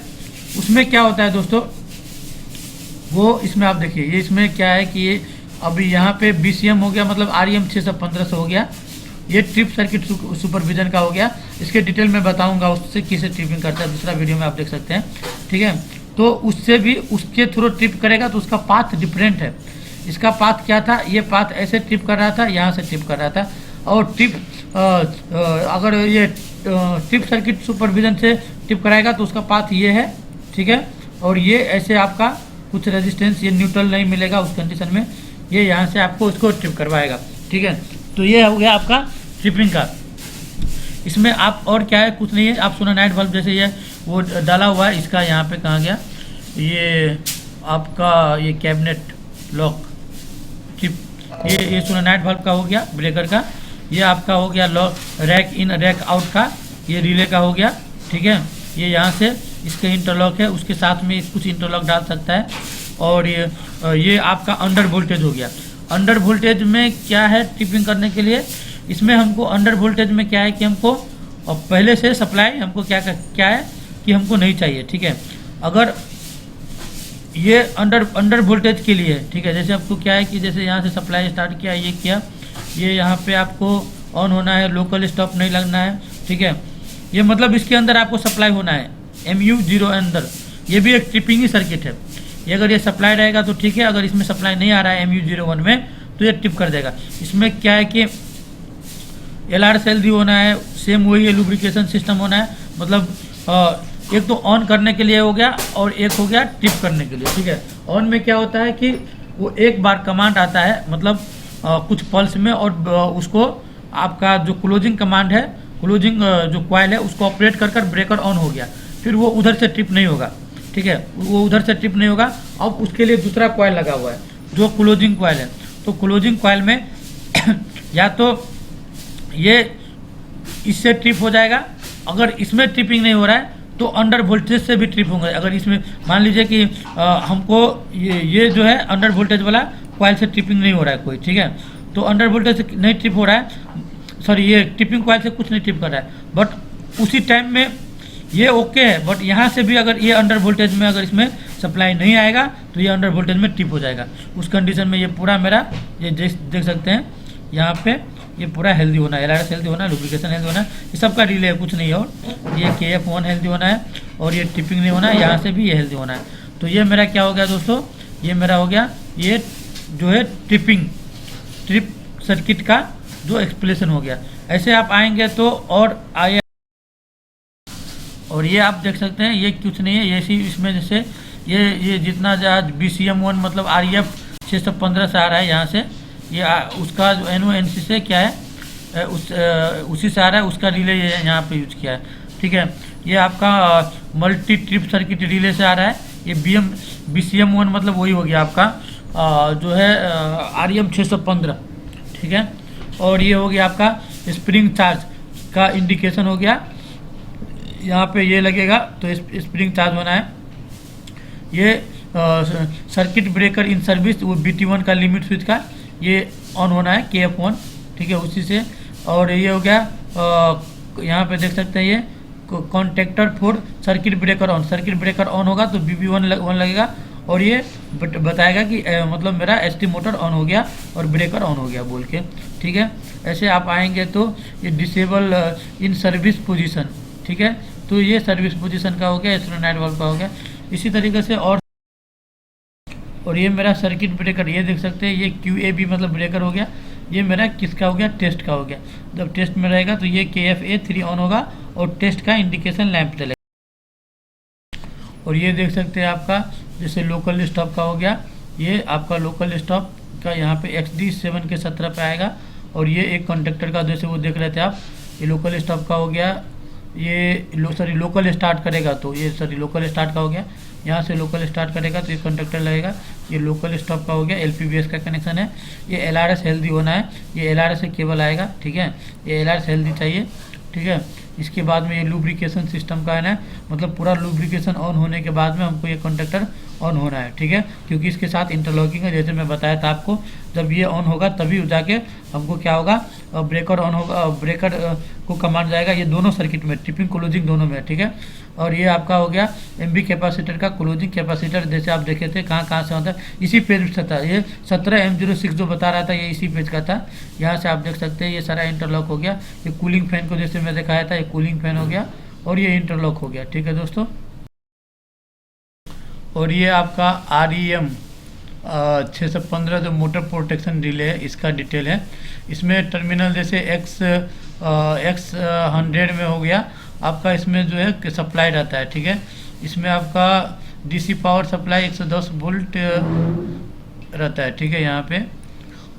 उसमें क्या होता है दोस्तों, वो इसमें आप देखिए, ये इसमें क्या है कि ये अभी यहाँ पे BCM हो गया, मतलब REM 615 हो गया, ये ट्रिप सर्किट सुपरविजन का हो गया। इसके डिटेल में बताऊंगा उससे किसे ट्रिपिंग करता है, दूसरा वीडियो में आप देख सकते हैं, ठीक है। तो उससे भी उसके थ्रू ट्रिप करेगा तो उसका पाथ डिफरेंट है। इसका पाथ क्या था, ये पाथ ऐसे ट्रिप कर रहा था, यहाँ से ट्रिप कर रहा था, और ट्रिप अगर ये ट्रिप सर्किट सुपरविजन से ट्रिप कराएगा तो उसका पाथ ये है, ठीक है। और ये ऐसे आपका कुछ रेजिस्टेंस, ये न्यूट्रल नहीं मिलेगा उस कंडीशन में, ये यहाँ से आपको उसको ट्रिप करवाएगा, ठीक है। तो ये हो गया आपका ट्रिपिंग का। इसमें आप और क्या है, कुछ नहीं है। आप सोलेनॉइड वाल्व जैसे ये वो डाला हुआ है, इसका यहाँ पे कहाँ गया, ये आपका ये कैबिनेट लॉक ट्रिप, ये सोलेनॉइड वाल्व का हो गया, ब्रेकर का। ये आपका हो गया लॉक रैक इन रैक आउट का, ये रिले का हो गया, ठीक है। ये यहाँ से इसके इंटरलॉक है, उसके साथ में कुछ इंटरलॉक डाल सकता है। और ये आपका अंडर वोल्टेज हो गया। अंडर वोल्टेज में क्या है ट्रिपिंग करने के लिए, इसमें हमको अंडर वोल्टेज में क्या है कि हमको और पहले से सप्लाई हमको क्या है कि हमको नहीं चाहिए, ठीक है। अगर ये अंडर वोल्टेज के लिए, ठीक है, जैसे आपको क्या है कि जैसे यहाँ से सप्लाई स्टार्ट किया, ये किया, ये यहाँ पे आपको ऑन होना है, लोकल स्टॉप नहीं लगना है, ठीक है। ये मतलब इसके अंदर आपको सप्लाई होना है MU0 अंदर, ये भी एक ट्रिपिंग ही सर्किट है। ये अगर ये सप्लाई रहेगा तो ठीक है, अगर इसमें सप्लाई नहीं आ रहा है MU01 में तो ये ट्रिप कर देगा। इसमें क्या है कि LR सेल भी होना है, सेम वही है, लुब्रिकेशन सिस्टम होना है, मतलब एक तो ऑन करने के लिए हो गया और एक हो गया ट्रिप करने के लिए, ठीक है। ऑन में क्या होता है कि वो एक बार कमांड आता है, मतलब कुछ पल्स में, और उसको आपका जो क्लोजिंग कमांड है, क्लोजिंग जो कॉइल है उसको ऑपरेट कर कर ब्रेकर ऑन हो गया, फिर वो उधर से ट्रिप नहीं होगा, ठीक है, वो उधर से ट्रिप नहीं होगा। अब उसके लिए दूसरा कॉइल लगा हुआ है जो क्लोजिंग कॉइल है। तो क्लोजिंग कॉइल में या तो ये इससे ट्रिप हो जाएगा, अगर इसमें ट्रिपिंग नहीं हो रहा है तो अंडर वोल्टेज से भी ट्रिप होंगे। अगर इसमें मान लीजिए कि हमको ये जो है अंडर वोल्टेज वाला कॉइल से ट्रिपिंग नहीं हो रहा है कोई, ठीक है, तो अंडर वोल्टेज से नहीं ट्रिप हो रहा है, सॉरी ये ट्रिपिंग कॉइल से कुछ नहीं ट्रिप कर रहा है, बट उसी टाइम में ये ओके है, बट यहाँ से भी अगर ये अंडर वोल्टेज में अगर इसमें सप्लाई नहीं आएगा तो ये अंडर वोल्टेज में ट्रिप हो जाएगा। उस कंडीशन में ये पूरा मेरा ये देख सकते हैं यहाँ पे ये पूरा हेल्दी होना है, LRS हेल्दी होना है, लुब्रिकेशन हेल्दी होना है, ये सबका रिले है, कुछ नहीं है। और ये KF1 हेल्दी होना है और ये ट्रिपिंग नहीं होना है, यहाँ से भी ये हेल्दी होना है। तो ये मेरा क्या हो गया दोस्तों, ये मेरा हो गया ये जो है ट्रिप सर्किट का जो एक्सप्लेनेशन हो गया। ऐसे आप आएंगे तो और आए, और ये आप देख सकते हैं ये कुछ नहीं है, ये इसमें जैसे ये जितना आज BCM1 मतलब REF 615 से आ रहा है, यहाँ से ये उसका जो NONC से क्या है उसी से आ रहा है, उसका रिले यहाँ पे यूज किया है, ठीक है। ये आपका मल्टी ट्रिप सर्किट रिले से आ रहा है, ये BCM1 मतलब वही हो गया आपका जो है REM 615, ठीक है। और ये हो गया आपका स्प्रिंग चार्ज का इंडिकेशन हो गया, यहाँ पे ये लगेगा तो स्प्रिंग चार्ज होना है। ये सर्किट ब्रेकर इन सर्विस वो BT1 का लिमिट स्विच का ये ऑन होना है KF1, ठीक है, उसी से। और ये हो गया यहाँ पे देख सकते हैं ये contactor for circuit breaker on, circuit breaker on होगा तो BB1 लगेगा और ये बताएगा कि मतलब मेरा ST मोटर ऑन हो गया और ब्रेकर ऑन हो गया बोल के, ठीक है। ऐसे आप आएंगे तो ये डिसेबल इन सर्विस पोजीशन, ठीक है, तो ये सर्विस पोजीशन का हो गया, एस्ट्रोनाइट वाल्व का हो गया। इसी तरीके से और ये मेरा सर्किट ब्रेकर ये देख सकते हैं ये QAB मतलब ब्रेकर हो गया, ये मेरा किसका हो गया, टेस्ट का हो गया। जब टेस्ट में रहेगा तो ये KFA3 ऑन होगा और टेस्ट का इंडिकेशन लैंप चलेगा। और ये देख सकते हैं आपका जैसे लोकल स्टॉप का हो गया, ये आपका लोकल स्टॉप का यहाँ पे XD7 के 17 पे आएगा। और ये एक कंडक्टर का जैसे वो देख रहे थे आप, ये लोकल स्टॉप का हो गया, ये लोकल स्टार्ट करेगा तो ये लोकल स्टार्ट का हो गया, यहाँ से लोकल स्टार्ट करेगा तो ये कंडक्टर लगेगा, ये लोकल स्टॉप का हो गया, LPBS का कनेक्शन है। ये LRS हेल्दी होना है, ये LRS से केबल आएगा, ठीक है, ये LRS हेल्दी चाहिए, ठीक है। इसके बाद में ये लुब्रिकेशन सिस्टम का है ना, मतलब पूरा लुब्रिकेशन ऑन होने के बाद में हमको ये कंडक्टर ऑन होना है, ठीक है, क्योंकि इसके साथ इंटरलॉकिंग है, जैसे मैं बताया था आपको। जब ये ऑन होगा तभी जाके हमको क्या होगा, ब्रेकर ऑन होगा, ब्रेकर को कमांड जाएगा, ये दोनों सर्किट में ट्रिपिंग क्लोजिंग दोनों में, ठीक है। और ये आपका हो गया MB कैपेसिटर का क्लोजिंग कैपेसिटर, जैसे आप देखे थे कहाँ से होता है, इसी पेज से था, ये 17M06 जो बता रहा था ये इसी पेज का था। यहाँ से आप देख सकते हैं ये सारा इंटरलॉक हो गया। ये कूलिंग फैन को जैसे मैं दिखाया था, ये कूलिंग फैन हो गया और ये इंटरलॉक हो गया, ठीक है दोस्तों। और ये आपका REM 615 जो मोटर प्रोटेक्शन रिले है, इसका डिटेल है। इसमें टर्मिनल जैसे X100 में हो गया आपका, इसमें जो है सप्लाई रहता है, ठीक है। इसमें आपका DC पावर सप्लाई 110 वोल्ट रहता है, ठीक है, यहाँ पे।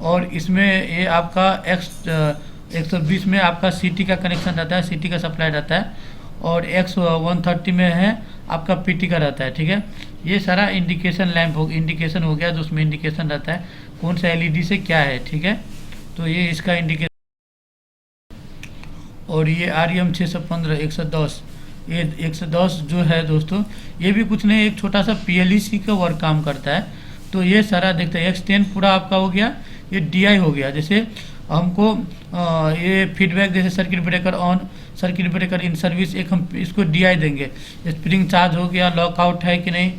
और इसमें ये आपका 120 में आपका CT का कनेक्शन रहता है, CT का सप्लाई रहता है। और X130 में है आपका PT का रहता है, ठीक है। ये सारा इंडिकेशन लैंप इंडिकेशन हो गया, जो उसमें इंडिकेशन रहता है कौन सा LED से क्या है, ठीक है। तो ये इसका इंडिकेशन। और ये REM 615 110, ये 110 जो है दोस्तों, ये भी कुछ नहीं, एक छोटा सा PLC का वर्क काम करता है। तो ये सारा देखते हैं X10 पूरा आपका हो गया, ये DI हो गया। जैसे हमको ये फीडबैक जैसे circuit breaker on, circuit breaker in service, एक हम इसको DI देंगे, स्प्रिंग चार्ज हो गया, लॉकआउट है कि नहीं,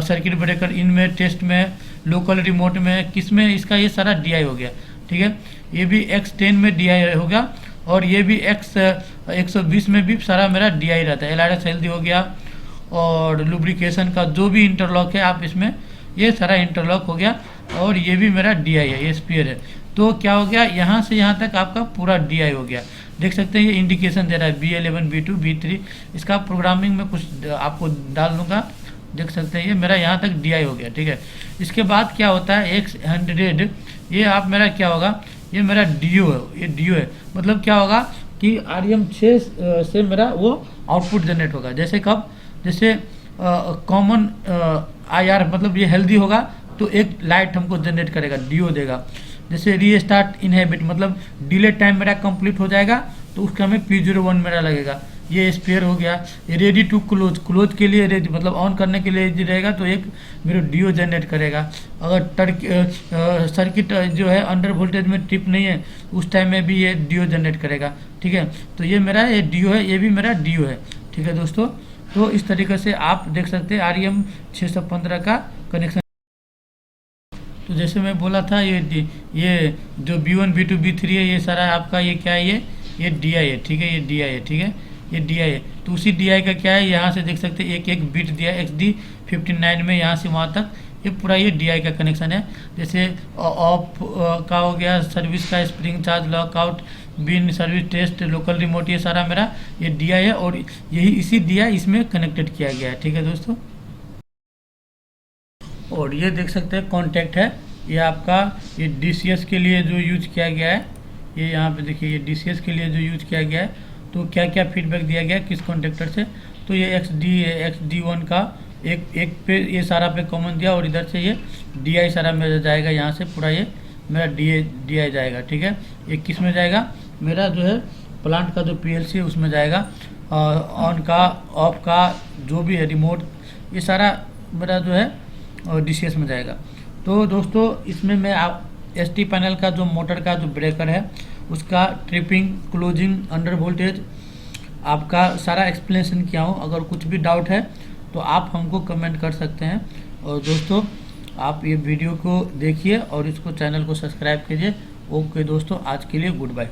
सर्किट ब्रेकर इन में, टेस्ट में, लोकल रिमोट में, किस में, इसका ये सारा DI हो गया, ठीक है। ये भी X10 में DI होगा और ये भी X120 में भी सारा मेरा DI रहता है। LRS हेल्दी हो गया और लुब्रिकेशन का जो भी इंटरलॉक है आप इसमें, ये सारा इंटरलॉक हो गया। और ये भी मेरा DI है, ये स्पेयर है। तो क्या हो गया, यहाँ से यहाँ तक आपका पूरा DI हो गया। देख सकते हैं ये इंडिकेशन दे रहा है B11 B2 B3, इसका प्रोग्रामिंग में कुछ आपको डाल दूंगा, देख सकते हैं ये मेरा यहाँ तक DI हो गया, ठीक है। इसके बाद क्या होता है X100, ये आप मेरा क्या होगा, ये मेरा डीओ है, ये डीओ है। मतलब क्या होगा कि REM6 से मेरा वो आउटपुट जनरेट होगा। जैसे कब, जैसे कॉमन IR मतलब ये हेल्दी होगा तो एक लाइट हमको जनरेट करेगा, डीओ देगा। जैसे रीस्टार्ट इनहेबिट मतलब डिले टाइम मेरा कंप्लीट हो जाएगा तो उसका हमें P01 मेरा लगेगा। ये स्पेयर हो गया। ये रेडी टू क्लोज, क्लोज के लिए रेडी मतलब ऑन करने के लिए रेडी रहेगा तो एक मेरा डीओ जनरेट करेगा। अगर सर्किट जो है अंडर वोल्टेज में ट्रिप नहीं है उस टाइम में भी ये डीओ जनरेट करेगा, ठीक है। तो ये मेरा ये डीओ है, ये भी मेरा डीओ है, ठीक है दोस्तों। तो इस तरीके से आप देख सकते हैं REM 615 का कनेक्शन। तो जैसे मैं बोला था ये जो B1 B2 B3 है ये सारा आपका ये क्या है, ये DI है, ठीक है। ये DI है, ठीक है, ये DI है। तो उसी DI का क्या है, यहाँ से देख सकते हैं एक एक बिट दिया XD 59 में, यहाँ से वहाँ तक ये पूरा ये DI का कनेक्शन है। जैसे ऑफ का हो गया, सर्विस का स्प्रिंग चार्ज, लॉकआउट, बिन, सर्विस टेस्ट, लोकल रिमोट, ये सारा मेरा ये DI है और यही इसी DI इसमें कनेक्टेड किया गया है, ठीक है दोस्तों। और ये देख सकते हैं कॉन्टैक्ट है, ये आपका ये DCS के लिए जो यूज किया गया है। ये यहाँ पे देखिए ये DCS के लिए जो यूज किया गया है। तो क्या क्या फीडबैक दिया गया है किस कॉन्टेक्टर से, तो ये XD1 का एक पे ये सारा पे कॉमन दिया और इधर से ये DI सारा मेरा जाएगा, यहाँ से पूरा ये मेरा DI जाएगा, ठीक है। ये किस में जाएगा, मेरा जो है प्लांट का जो PLC है उसमें जाएगा। ऑन का, ऑफ का, जो भी है रिमोट, ये सारा मेरा जो है DCS में जाएगा। तो दोस्तों इसमें मैं आप ST पैनल का जो मोटर का जो ब्रेकर है उसका ट्रिपिंग, क्लोजिंग, अंडर वोल्टेज आपका सारा एक्सप्लेनेशन किया हूँ। अगर कुछ भी डाउट है तो आप हमको कमेंट कर सकते हैं। और दोस्तों आप ये वीडियो को देखिए और इसको चैनल को सब्सक्राइब कीजिए। ओके दोस्तों, आज के लिए गुड बाय।